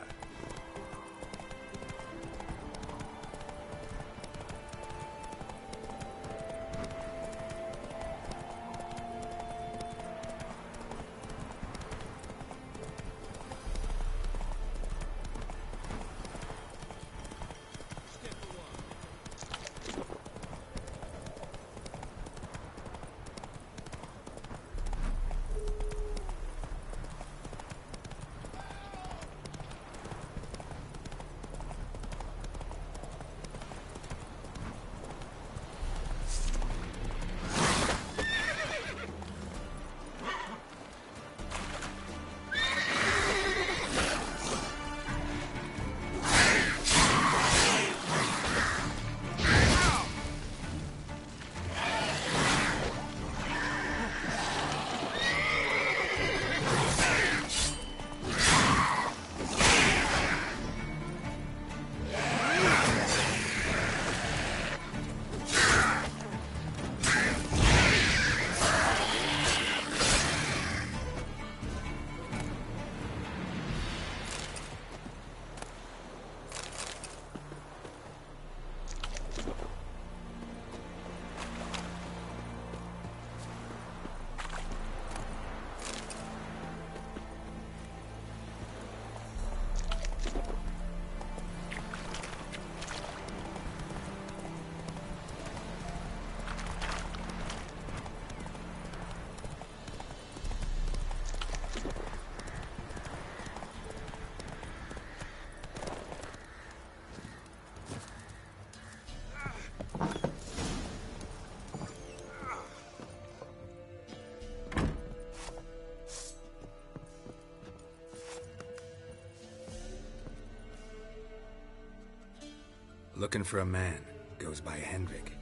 Looking for a man. Goes by Hendrik.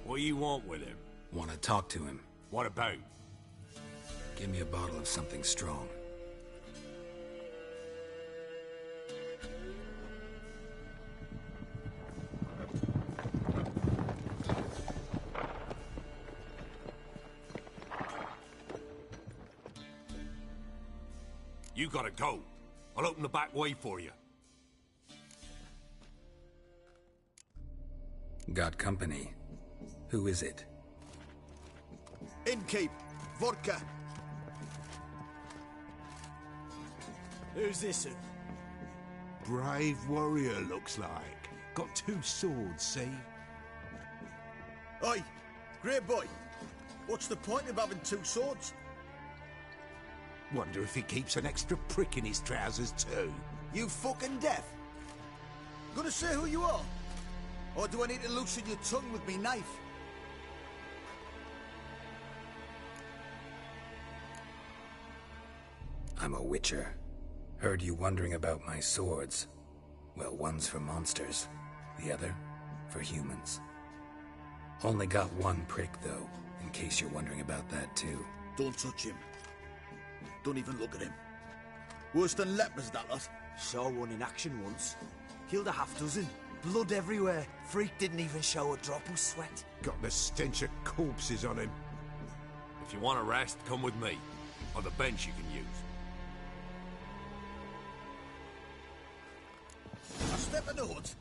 What do you want with him? Want to talk to him. What about? Give me a bottle of something strong. You gotta go. I'll open the back way for you. Got company. Who is it? Innkeep. Vodka. Who's this? Brave warrior, looks like. Got 2 swords, see? Oi, great boy. What's the point of having 2 swords? Wonder if he keeps an extra prick in his trousers too. You fucking deaf? Gonna say who you are? Or do I need to loosen your tongue with me knife? I'm a witcher. Heard you wondering about my swords. Well, one's for monsters, the other for humans. Only got 1 prick, though, in case you're wondering about that, too. Don't touch him. Don't even look at him. Worse than lepers, that lot. Saw one in action once. Killed a half-dozen. Blood everywhere. Freak didn't even show a drop of sweat. Got the stench of corpses on him. If you want a rest, come with me. On the bench you can use. step of the hut.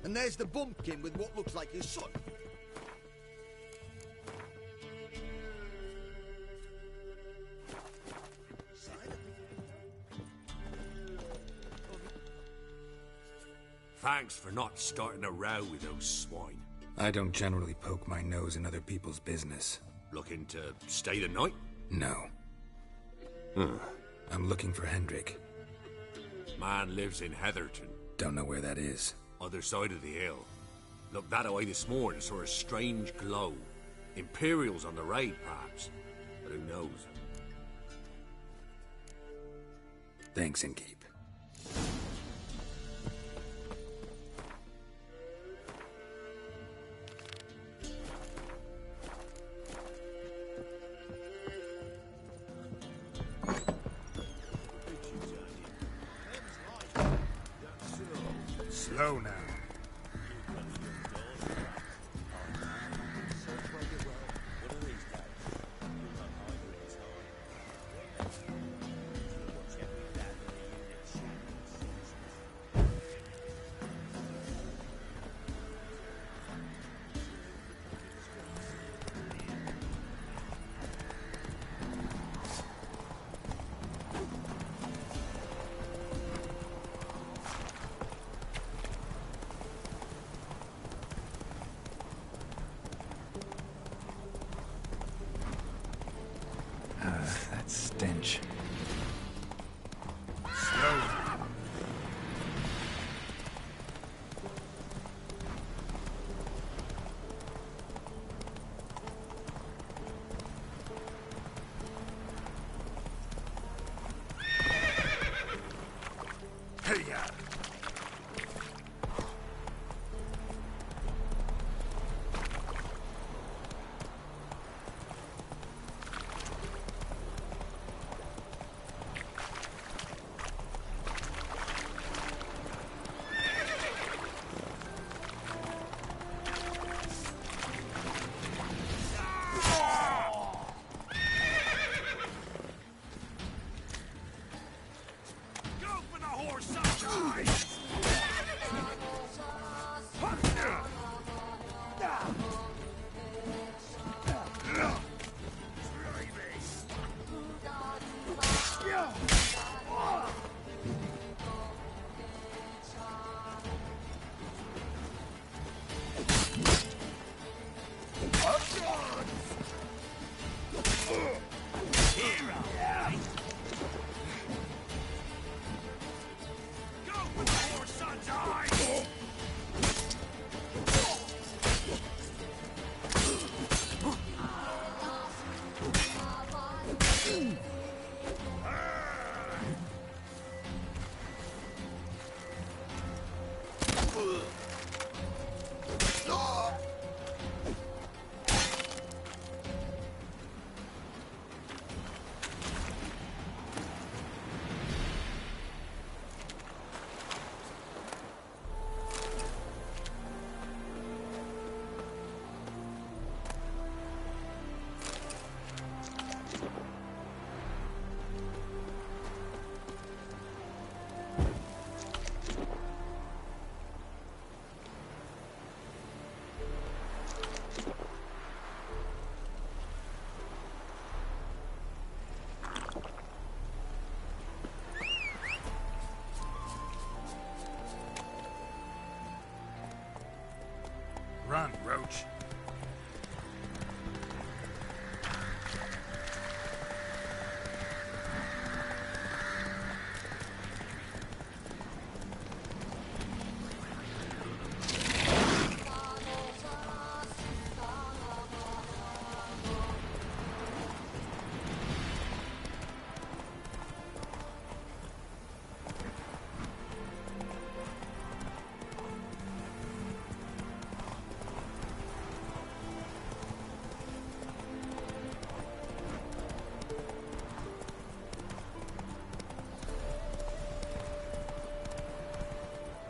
And there's the bumpkin with what looks like his son. Thanks for not starting a row with those swine. I don't generally poke my nose in other people's business. Looking to stay the night? No. I'm looking for Hendrik. Man lives in Heatherton. Don't know where that is. Other side of the hill. Looked that away this morning, saw a strange glow. Imperials on the raid, perhaps. But who knows? Thanks, Innkeep. Slow now. That stench. Slow. Hey, yeah. Run, Roach.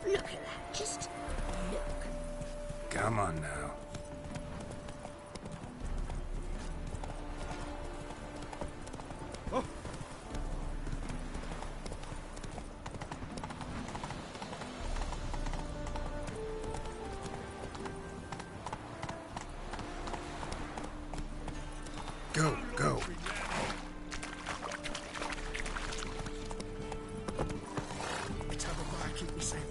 Look at that, just look. Come on now. Go, go. Let's have a fire, keep me safe.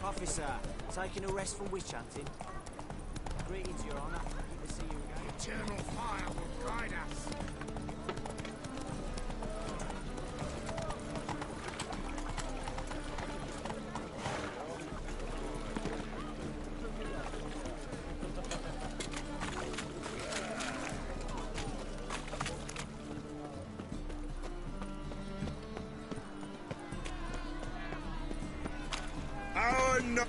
Officer, taking a rest from witch hunting. Greetings, Your Honor. Good to see you again. Eternal fire will guide us. Oh, no!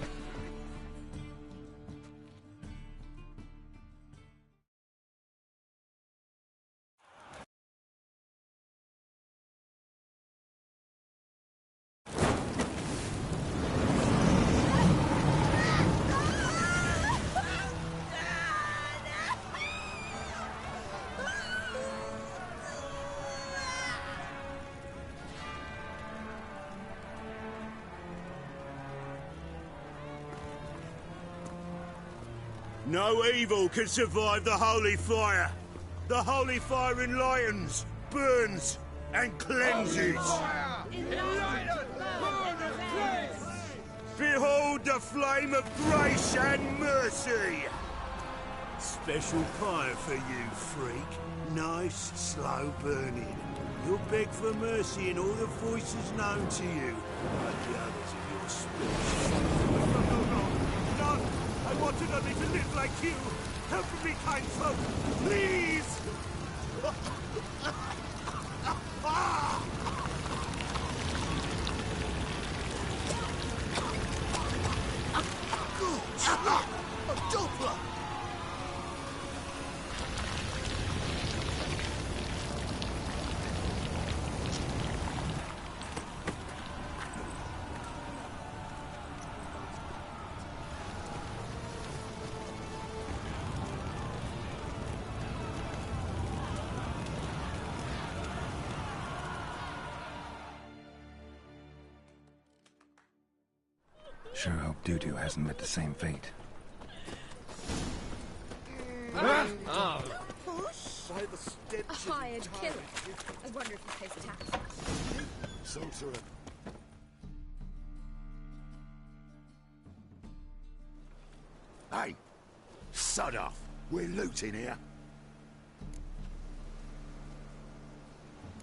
No evil can survive the holy fire. The holy fire enlightens, burns, and cleanses. Behold the flame of grace and mercy. Special fire for you, freak. Nice, slow burning. You'll beg for mercy in all the voices known to you, like the others of your species. No! I wanted only to live like you. Help me, kind folk, please! A doppler! Sure hope Dudu hasn't met the same fate. Push? A hired killer. I wonder if he pays tax. Sorcerer. Hey! Sod off! We're looting here.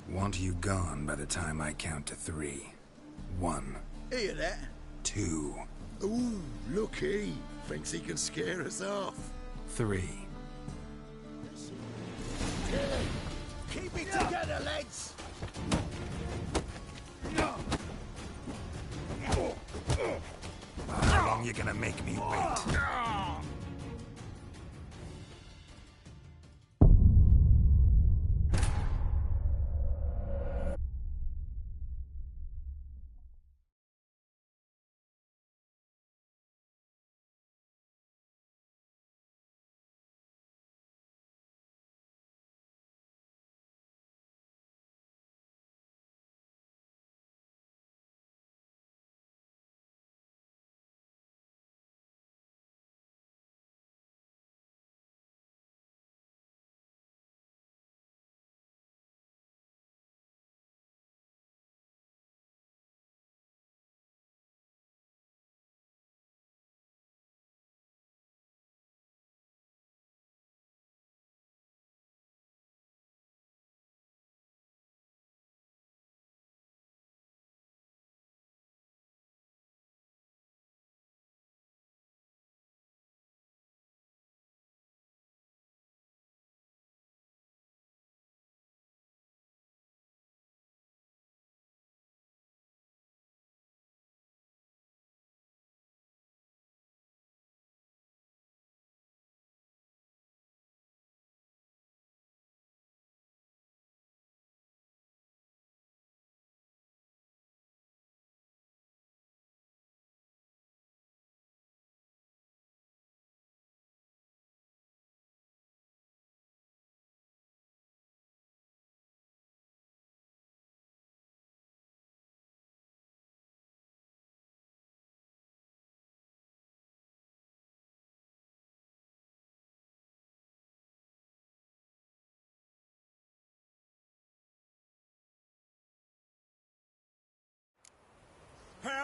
Want you gone by the time I count to 3. 1. Hear that? 2. Ooh, looky. Thinks he can scare us off. 3. Keep it together, lads! How long you gonna make me wait?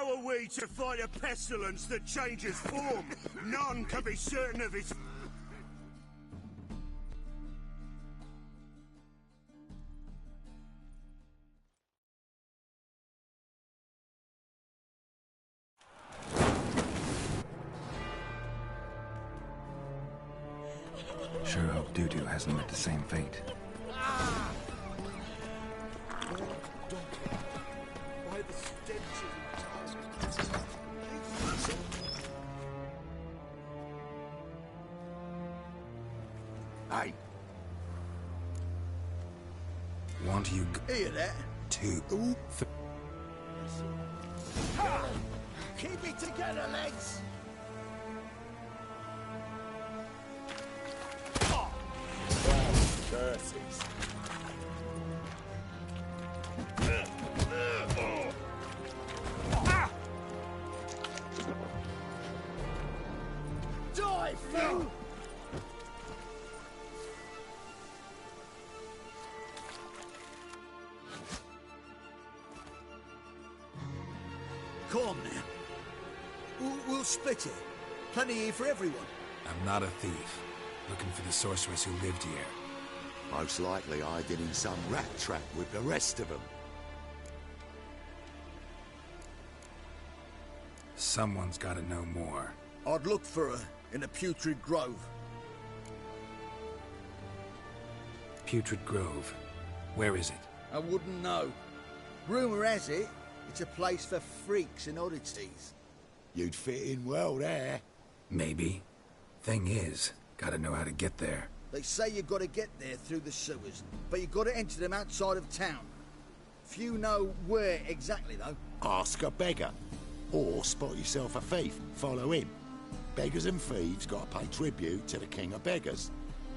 How are we to fight a pestilence that changes form? None can be certain of its... Sure hope Doo-Doo hasn't met the same fate. Hey. Want you... Hear that? 2. Keep it together, lads! Curses. Die, fool! Come on now. We'll split it. Plenty here for everyone. I'm not a thief. Looking for the sorceress who lived here. Most likely hiding in some rat trap with the rest of them. Someone's got to know more. I'd look for her in the Putrid Grove. Putrid Grove. Where is it? I wouldn't know. Rumour has it, it's a place for freaks and oddities. You'd fit in well there. Maybe. Thing is, gotta know how to get there. They say you've got to get there through the sewers, but you've got to enter them outside of town. Few know where exactly, though. Ask a beggar. Or spot yourself a thief. Follow him. Beggars and thieves got to pay tribute to the king of beggars.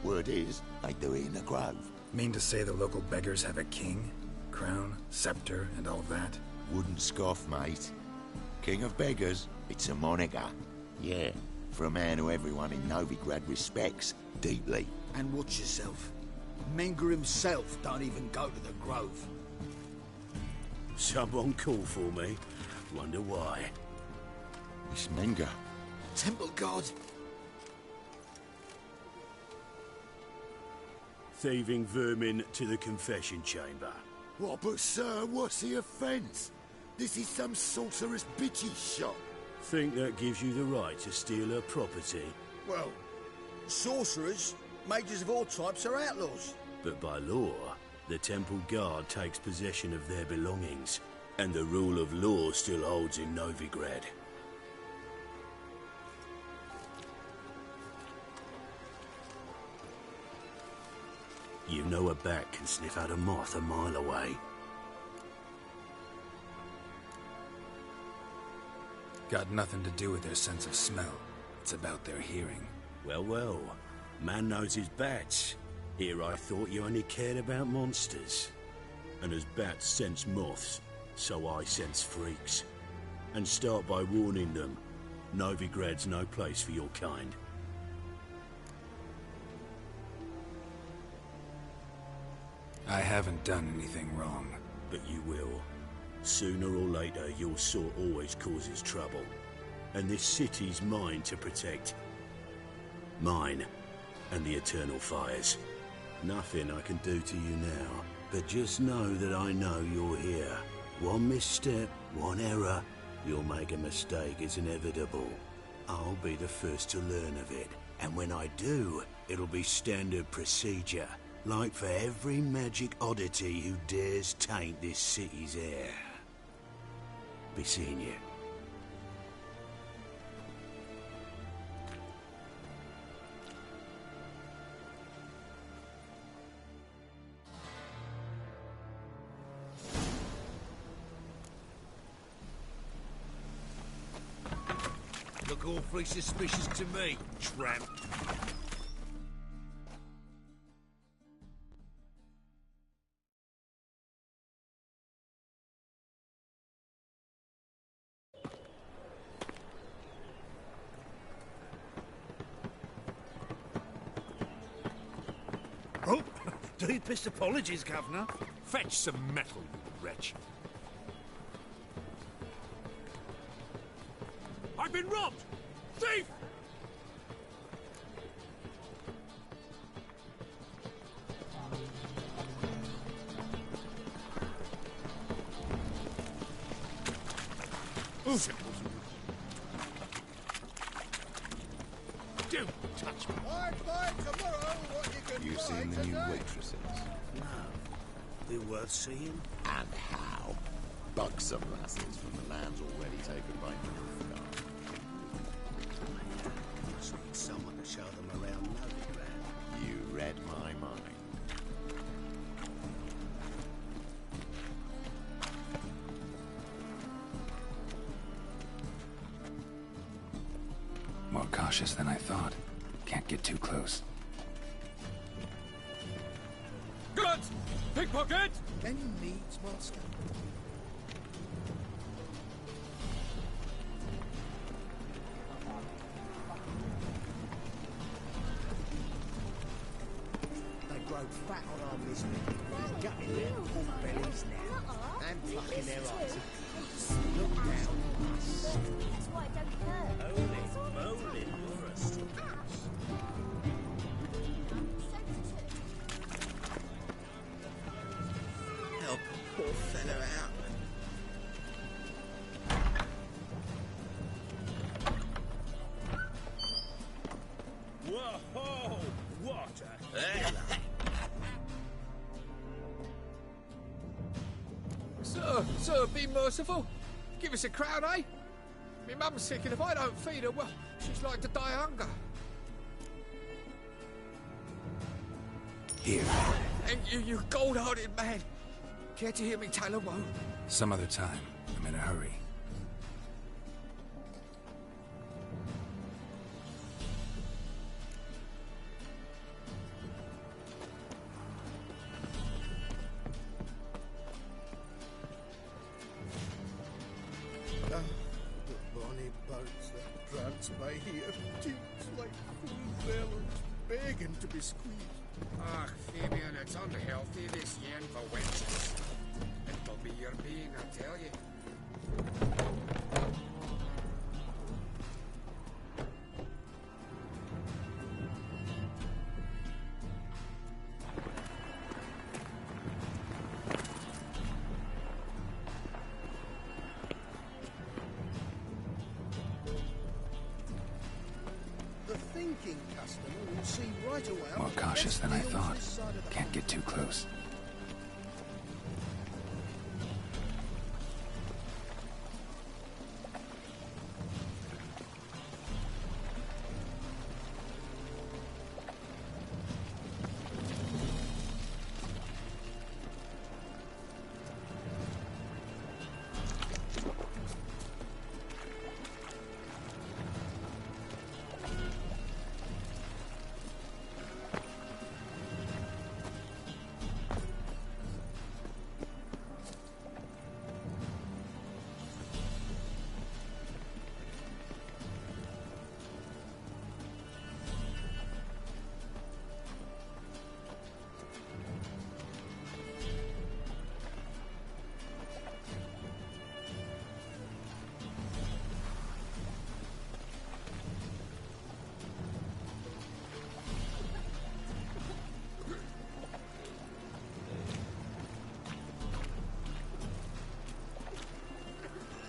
Word is, they do it in the grove. Mean to say the local beggars have a king? Crown, scepter, and all that? Wouldn't scoff, mate. King of beggars, it's a moniker. Yeah, for a man who everyone in Novigrad respects deeply. And watch yourself. Menger himself don't even go to the grove. Someone call for me. Wonder why. It's Menger. Temple God. Thieving vermin to the confession chamber. What, but sir, what's the offence? This is some sorceress bitch's shop. Think that gives you the right to steal her property? Well, sorcerers, mages of all types are outlaws. But by law, the temple guard takes possession of their belongings, and the rule of law still holds in Novigrad. You know a bat can sniff out a moth a mile away. Got nothing to do with their sense of smell. It's about their hearing. Well, well. Man knows his bats. Here I thought you only cared about monsters. And as bats sense moths, so I sense freaks. And start by warning them. Novigrad's no place for your kind. I haven't done anything wrong. But you will. Sooner or later, your sort always causes trouble. And this city's mine to protect. Mine. And the eternal fires. Nothing I can do to you now. But just know that I know you're here. One misstep, one error, you'll make a mistake, it's inevitable. I'll be the first to learn of it. And when I do, it'll be standard procedure. Like for every magic oddity who dares taint this city's air. Be seeing you. Look awfully suspicious to me, tramp. Oh, deepest apologies, Governor. Fetch some metal, you wretch. I've been robbed! Thief! Don't touch me. I'd find tomorrow what you can You find seen the new today. waitresses? No. They're worth seeing. And how? Buxom lasses from the lands already taken by Nilfgaard. Just need someone to show them around Novigrad. You read my mind. More cautious than I thought. Can't get too close. Guns! Pickpocket! Any needs, master? They grow fat on our business. They're gutting their pork bellies now. And plucking their eyes. Look down on us. That's why I don't hurt. Moly, Morris. Help a poor fella out. Whoa! What a hell! Sir, be merciful. Give us a crown, eh? My mum's sick, and if I don't feed her, well, she's like to die of hunger. Here. And you gold-hearted man. Care to hear me tell a woe? Some other time. I'm in a hurry. The bonny birds that prance by here, cheeks like full bellows, begging to be squeezed. Ah, Fabian, it's unhealthy, this yen for wenches. It'll be your being, I tell you. The thinking customer will see right away. More cautious than I thought. Can't get too close.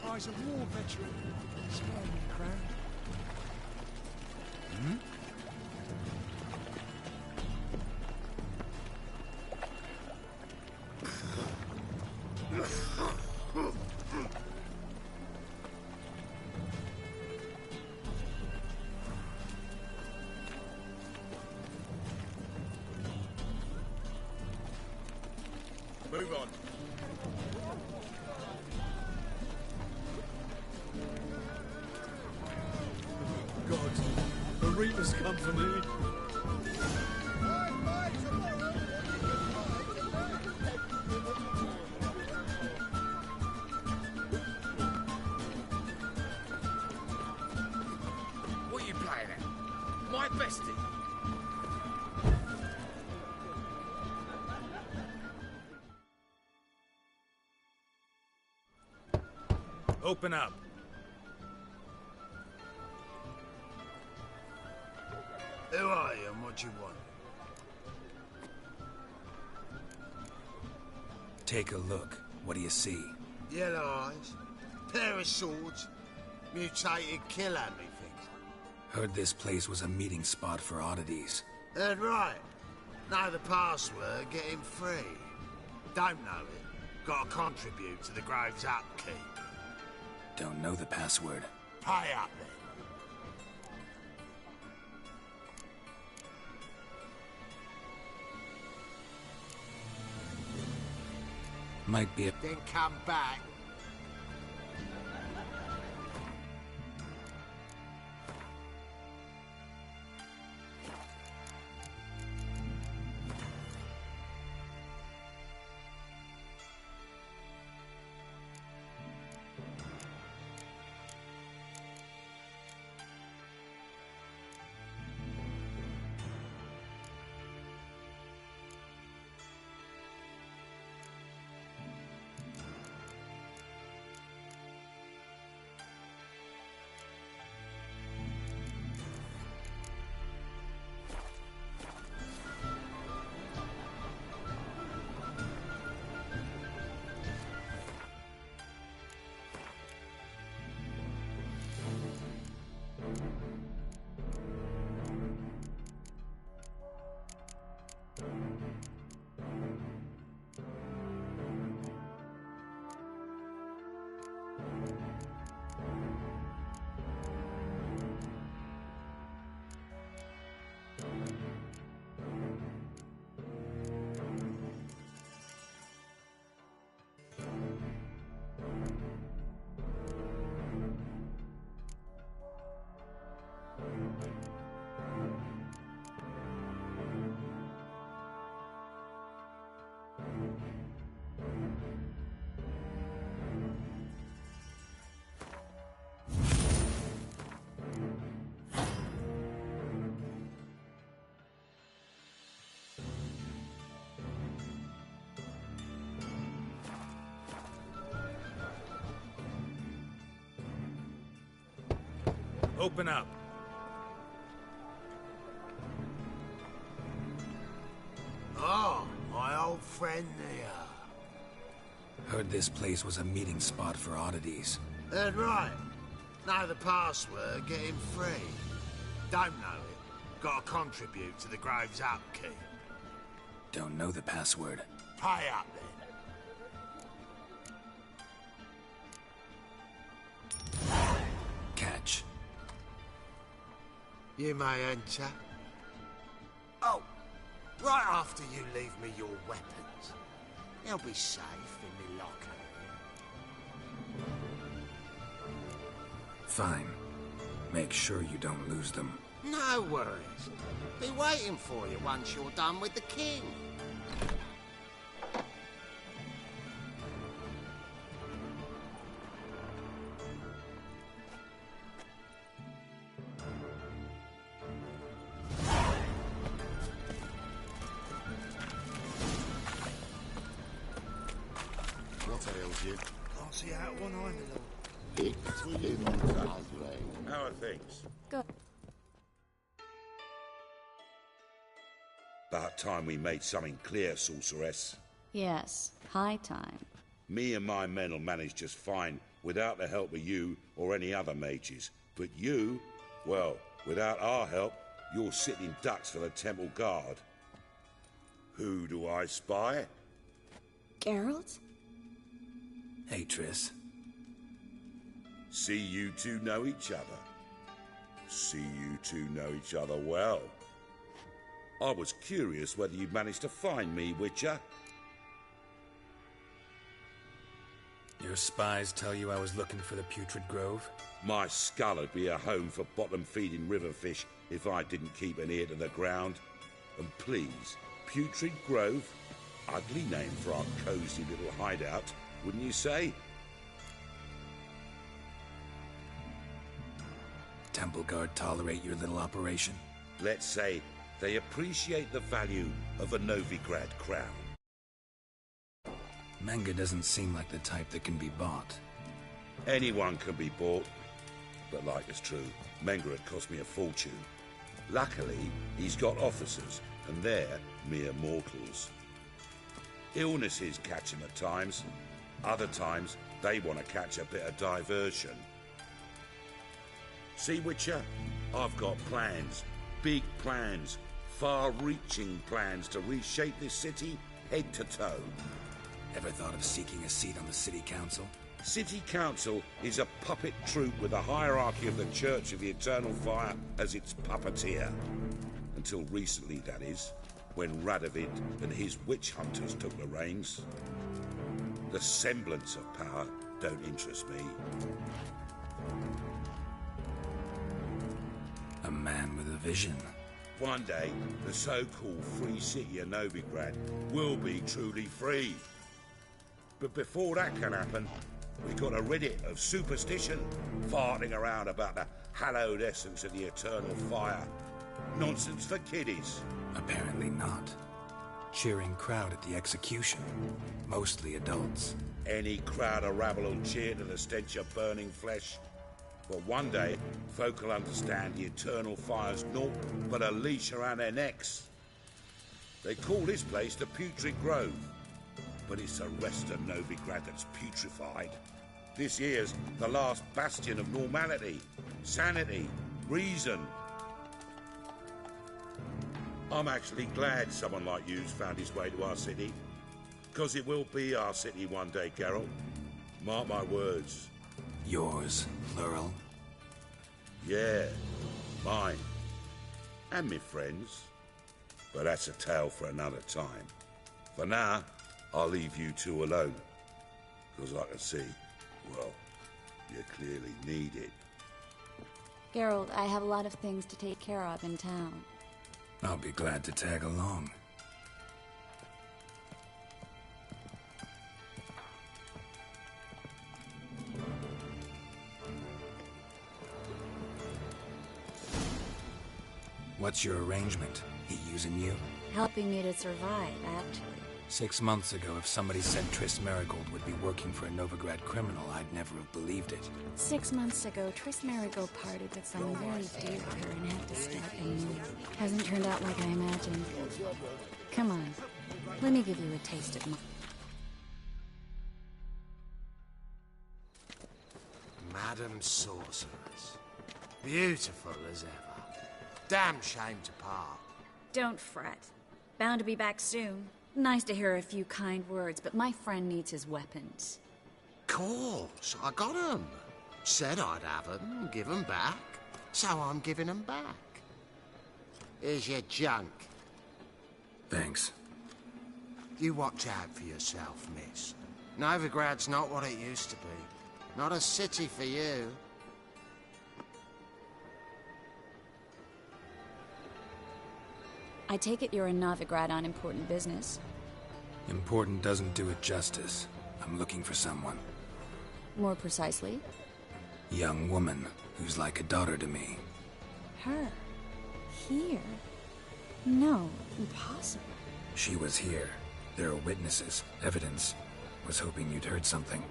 Eyes of war veteran. Spare me, crown. Move on. God, the Reapers come for me. What are you playing at? My bestie. Open up. Who are you and what you want? Take a look. What do you see? Yellow eyes, pair of swords, mutated kill-handling things. Heard this place was a meeting spot for oddities. Heard right. Know the password, get him free. Don't know it, gotta contribute to the Grave's upkeep. Don't know the password. Pay up then. Might be a... Then come back. Open up. Oh, my old friend there. Heard this place was a meeting spot for oddities. Heard right. Know the password, get him free. Don't know it, gotta contribute to the Grave's upkeep. Don't know the password. Pay up then. Catch. You may enter. Oh, right after you leave me your weapons. They'll be safe in my locker. Fine. Make sure you don't lose them. No worries. Be waiting for you once you're done with the king. What ails you? Can't see out one eye, my lord. It's in How are things? Good. About time we made something clear, sorceress. Yes, high time. Me and my men will manage just fine without the help of you or any other mages. But you, well, without our help, you're sitting ducks for the temple guard. Who do I spy? Geralt? Hey, Triss. See you two know each other. See you two know each other well. I was curious whether you'd managed to find me, Witcher. Your spies tell you I was looking for the Putrid Grove? My skull would be a home for bottom-feeding river fish if I didn't keep an ear to the ground. And please, Putrid Grove? Ugly name for our cosy little hideout, wouldn't you say? Temple Guard tolerate your little operation? Let's say they appreciate the value of a Novigrad crown. Menga doesn't seem like the type that can be bought. Anyone can be bought. But like it's true, Menga had cost me a fortune. Luckily, he's got officers, and they're mere mortals. Illnesses catch him at times. Other times, they want to catch a bit of diversion. See, Witcher? I've got plans. Big plans. Far-reaching plans to reshape this city head to toe. Ever thought of seeking a seat on the city council? City council is a puppet troupe with a hierarchy of the Church of the Eternal Fire as its puppeteer. Until recently, that is, when Radovid and his witch hunters took the reins. The semblance of power don't interest me. A man with a vision. One day, the so-called free city of Novigrad will be truly free. But before that can happen, we got to rid it of superstition, farting around about the hallowed essence of the eternal fire. Nonsense for kiddies. Apparently not. Cheering crowd at the execution. Mostly adults. Any crowd of rabble will cheer to the stench of burning flesh. But one day, folk will understand the eternal fire's naught but a leash around their necks. They call this place the Putrid Grove, but it's the rest of Novigrad that's putrefied. This here's the last bastion of normality, sanity, reason. I'm actually glad someone like you's found his way to our city, because it will be our city one day, Geralt. Mark my words. Yours, plural? Yeah, mine. And me friends. But that's a tale for another time. For now, I'll leave you two alone. Because I can see, well, you clearly need it. Geralt, I have a lot of things to take care of in town. I'll be glad to tag along. What's your arrangement? He using you? Helping me to survive, actually. 6 months ago, if somebody said Triss Merigold would be working for a Novigrad criminal, I'd never have believed it. 6 months ago, Triss Merigold parted with someone very dear to her and had to start anew. Hasn't turned out like I imagined. Come on, let me give you a taste of my... Madam Sorceress. Beautiful as ever. Damn shame to part. Don't fret. Bound to be back soon. Nice to hear a few kind words, but my friend needs his weapons. Course, I got 'em. Said I'd have 'em, give 'em back. So I'm giving 'em back. Here's your junk. Thanks. You watch out for yourself, miss. Novigrad's not what it used to be. Not a city for you. I take it you're in Novigrad on important business. Important doesn't do it justice. I'm looking for someone. More precisely? Young woman who's like a daughter to me. Her? Here? No, impossible. She was here. There are witnesses, evidence. Was hoping you'd heard something.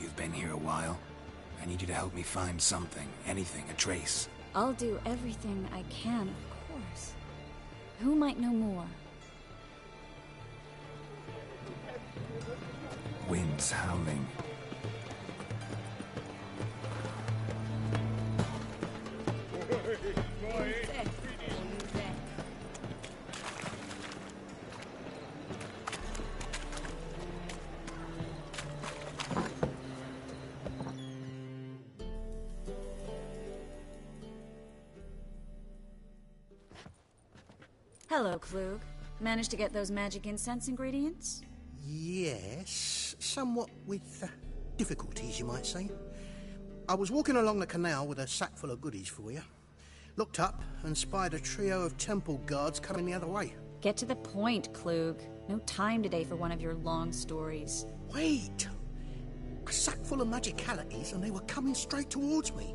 You've been here a while. I need you to help me find something, anything, a trace. I'll do everything I can, of course. Who might know more? Winds howling. Hello, Klug. Managed to get those magic incense ingredients? Yes, somewhat with difficulties, you might say. I was walking along the canal with a sack full of goodies for you. Looked up and spied a trio of temple guards coming the other way. Get to the point, Klug. No time today for one of your long stories. Wait! A sack full of magicalities and they were coming straight towards me.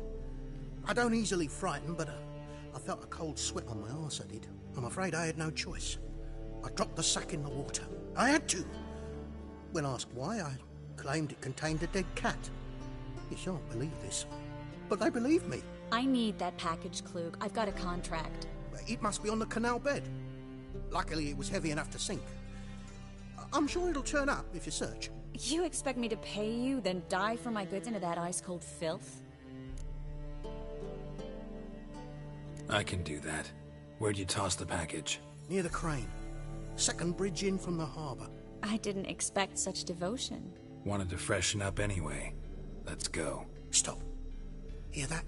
I don't easily frighten, but I felt a cold sweat on my arse, I did. I'm afraid I had no choice. I dropped the sack in the water. I had to. When asked why, I claimed it contained a dead cat. You shan't believe this, but they believed me. I need that package, Klug. I've got a contract. It must be on the canal bed. Luckily, it was heavy enough to sink. I'm sure it'll turn up if you search. You expect me to pay you, then dive for my goods into that ice-cold filth? I can do that. Where'd you toss the package? Near the crane. Second bridge in from the harbour. I didn't expect such devotion. Wanted to freshen up anyway. Let's go. Stop. Hear that?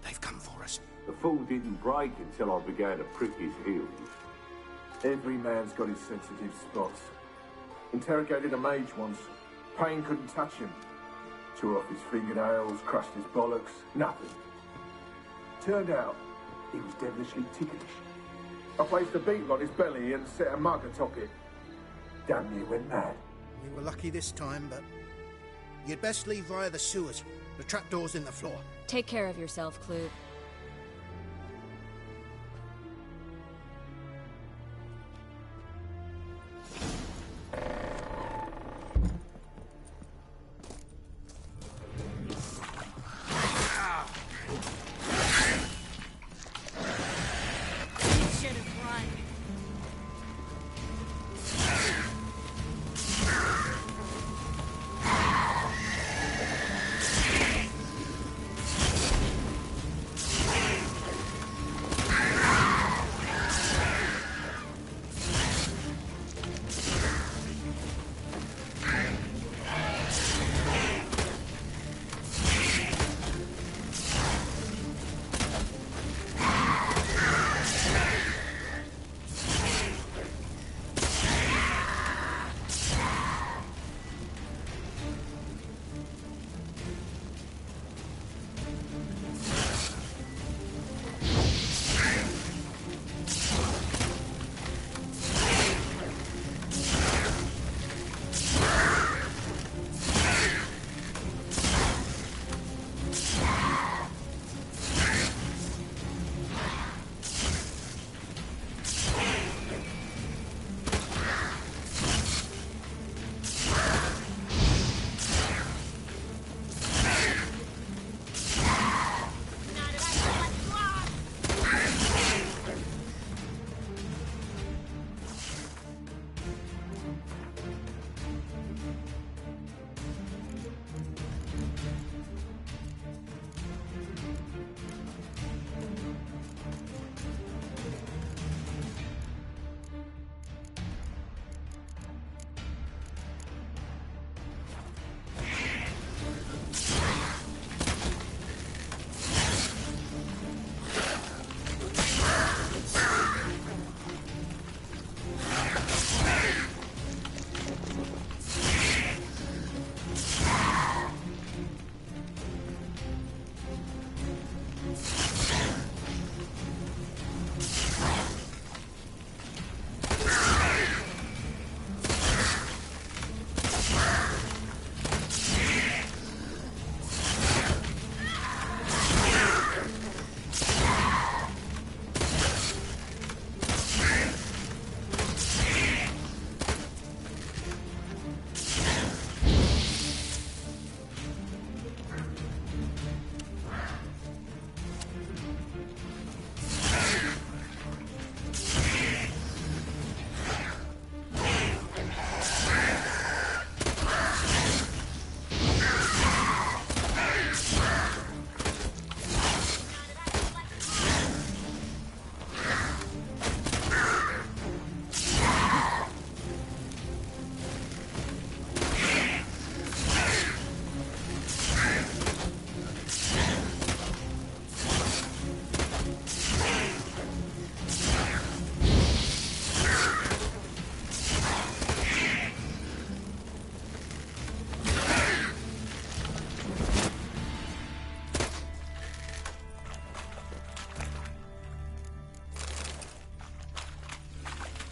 They've come for us. The fall didn't break until I began to prick his heels. Every man's got his sensitive spots. Interrogated a mage once. Pain couldn't touch him. Tore off his fingernails, crushed his bollocks, nothing. Turned out, he was devilishly ticklish. I placed a beetle on his belly and set a mug atop it. Damn near went mad. We were lucky this time, but you'd best leave via the sewers. The trapdoor's in the floor. Take care of yourself, Klug.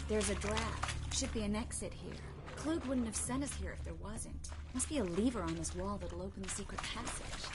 There's a draft. Should be an exit here. Klug wouldn't have sent us here if there wasn't. Must be a lever on this wall that'll open the secret passage.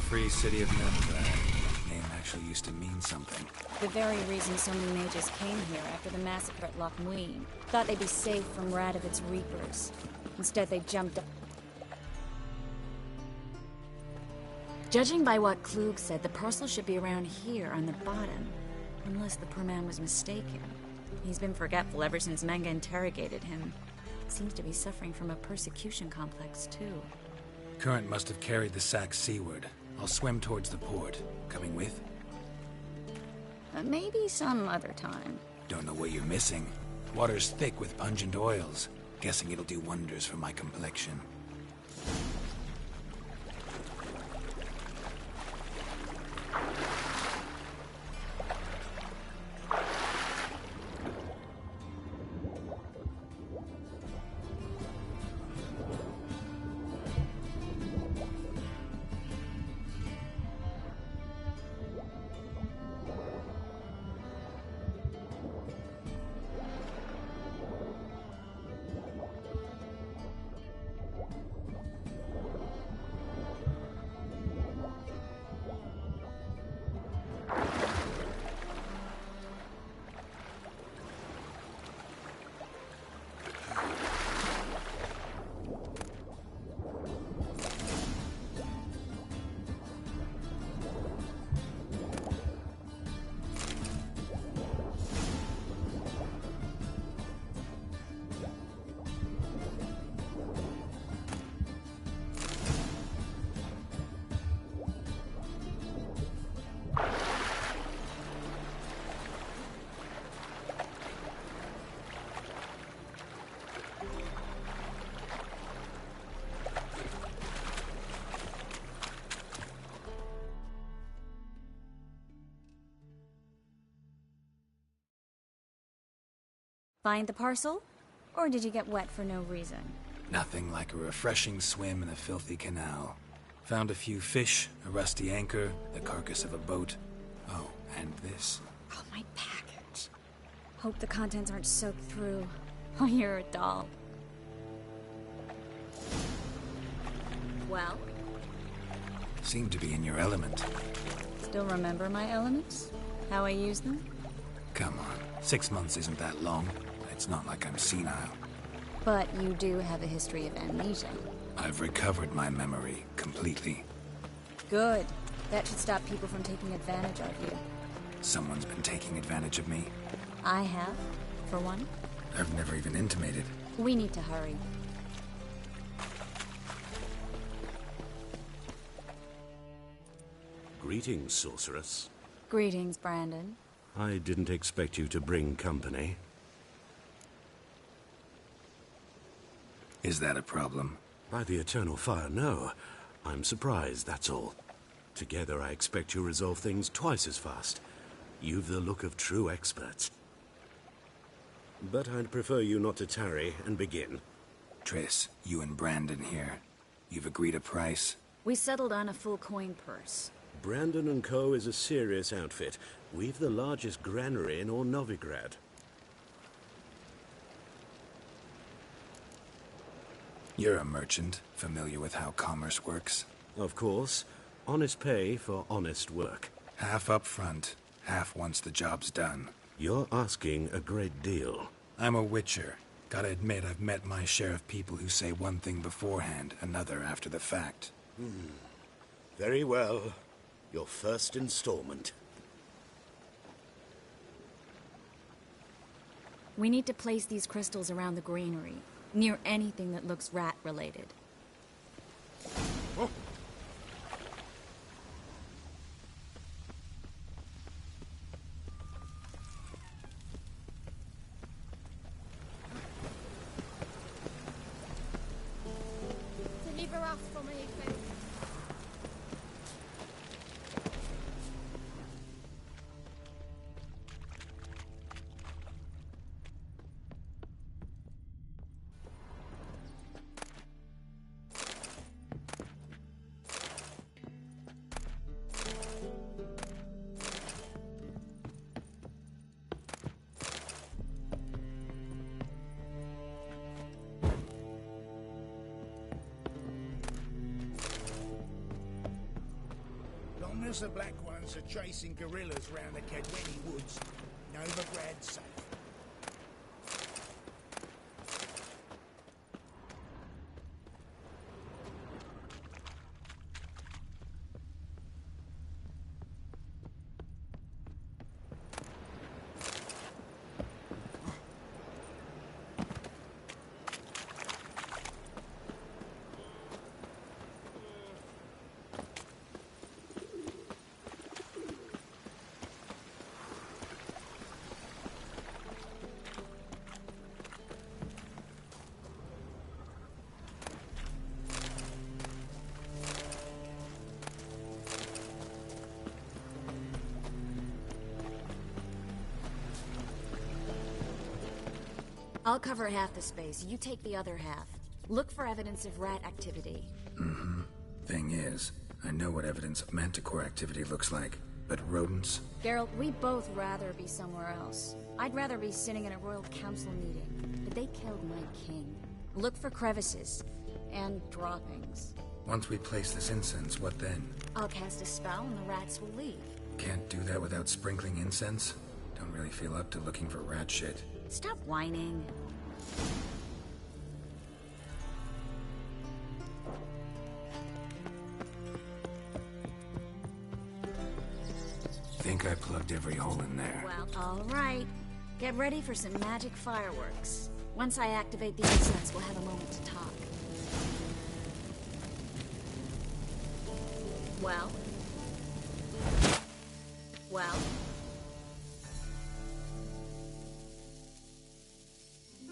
Free City of Novigrad. Name actually used to mean something. The very reason so many mages came here after the massacre at Loch Muin. Thought they'd be safe from Radovid's reapers. Instead, they jumped up. Judging by what Klug said, the parcel should be around here on the bottom. Unless the poor man was mistaken. He's been forgetful ever since Manga interrogated him. Seems to be suffering from a persecution complex, too. Current must have carried the sack seaward. I'll swim towards the port. Coming with? Maybe some other time. Don't know what you're missing. Water's thick with pungent oils. Guessing it'll do wonders for my complexion. Find the parcel? Or did you get wet for no reason? Nothing like a refreshing swim in a filthy canal. Found a few fish, a rusty anchor, the carcass of a boat. Oh, and this. Oh, my package. Hope the contents aren't soaked through. Oh, you're a doll. Well? Seem to be in your element. Still remember my elements? How I use them? Come on, 6 months isn't that long. It's not like I'm senile. But you do have a history of amnesia. I've recovered my memory completely. Good. That should stop people from taking advantage of you. Someone's been taking advantage of me. I have, for one. I've never even intimated. We need to hurry. Greetings, sorceress. Greetings, Brandon. I didn't expect you to bring company. Is that a problem? By the eternal fire, no. I'm surprised, that's all. Together, I expect you resolve things twice as fast. You've the look of true experts. But I'd prefer you not to tarry and begin. Triss, you and Brandon here. You've agreed a price? We settled on a full coin purse. Brandon & Co. is a serious outfit. We've the largest granary in all Novigrad. You're a merchant, familiar with how commerce works? Of course. Honest pay for honest work. Half up front, half once the job's done. You're asking a great deal. I'm a witcher. Gotta admit, I've met my share of people who say one thing beforehand, another after the fact. Very well. Your first installment. We need to place these crystals around the granary, near anything that looks rat-related. Oh. Deliver us for me, please. as the Black Ones are chasing guerrillas round the Kedweni woods, Novigrad's safe. I'll cover half the space, you take the other half. Look for evidence of rat activity. Mm-hmm. Thing is, I know what evidence of manticore activity looks like, but rodents? Geralt, we'd both rather be somewhere else. I'd rather be sitting in a royal council meeting, but they killed my king. Look for crevices, and droppings. Once we place this incense, what then? I'll cast a spell and the rats will leave. Can't do that without sprinkling incense? Don't really feel up to looking for rat shit. Stop whining. Think I plugged every hole in there. Well, all right. Get ready for some magic fireworks. Once I activate the incense, we'll have a moment to talk. Well? Well?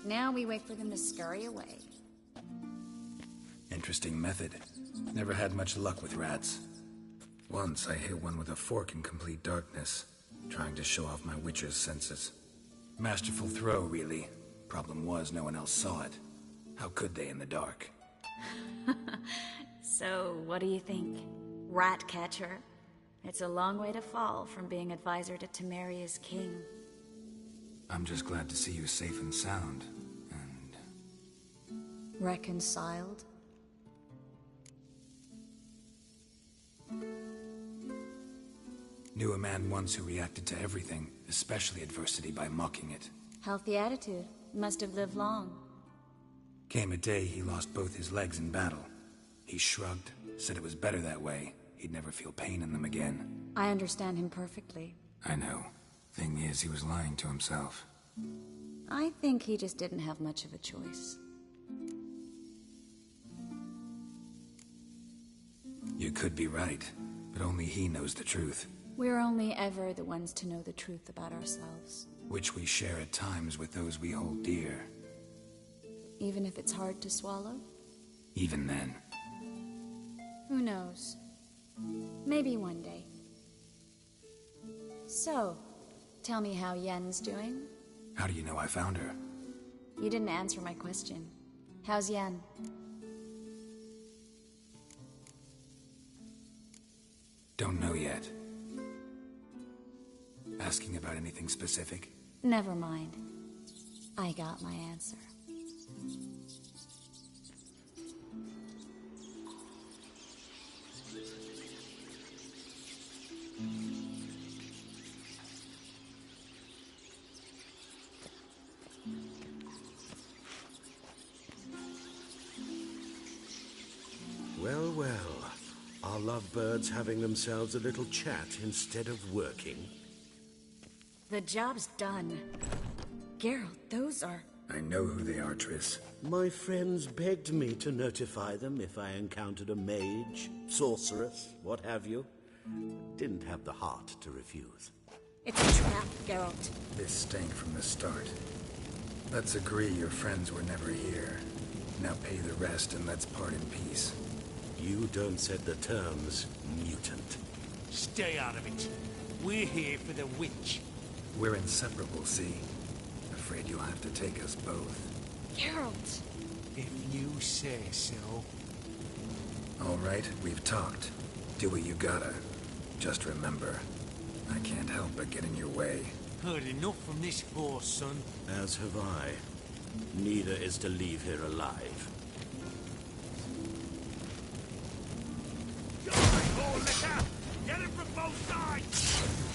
Now we wait for them to scurry away. Interesting method. Never had much luck with rats. Once I hit one with a fork in complete darkness, trying to show off my witcher's senses. Masterful throw, really. Problem was, no one else saw it. How could they in the dark? So, what do you think? Rat catcher? It's a long way to fall from being advisor to Temeria's king. I'm just glad to see you safe and sound. Reconciled? Knew a man once who reacted to everything, especially adversity, by mocking it. Healthy attitude. Must have lived long. Came a day he lost both his legs in battle. He shrugged, said it was better that way. He'd never feel pain in them again. I understand him perfectly. I know. Thing is, he was lying to himself. I think he just didn't have much of a choice. You could be right, but only he knows the truth. We're only ever the ones to know the truth about ourselves. Which we share at times with those we hold dear. Even if it's hard to swallow? Even then. Who knows? Maybe one day. So, tell me how Yen's doing? How do you know I found her? You didn't answer my question. How's Yen? Don't know yet. Asking about anything specific? Never mind. I got my answer. Well, well. Are lovebirds having themselves a little chat instead of working? The job's done. Geralt, those are... I know who they are, Triss. My friends begged me to notify them if I encountered a mage, sorceress, what have you. Didn't have the heart to refuse. It's a trap, Geralt. This stank from the start. Let's agree your friends were never here. Now pay the rest and let's part in peace. You don't set the terms, mutant. Stay out of it. We're here for the witch. We're inseparable, see? Afraid you'll have to take us both. Geralt! If you say so. All right, we've talked. Do what you gotta. Just remember, I can't help but get in your way. Heard enough from this horse, son. As have I. Neither is to leave here alive. Oh, look out! Get him from both sides!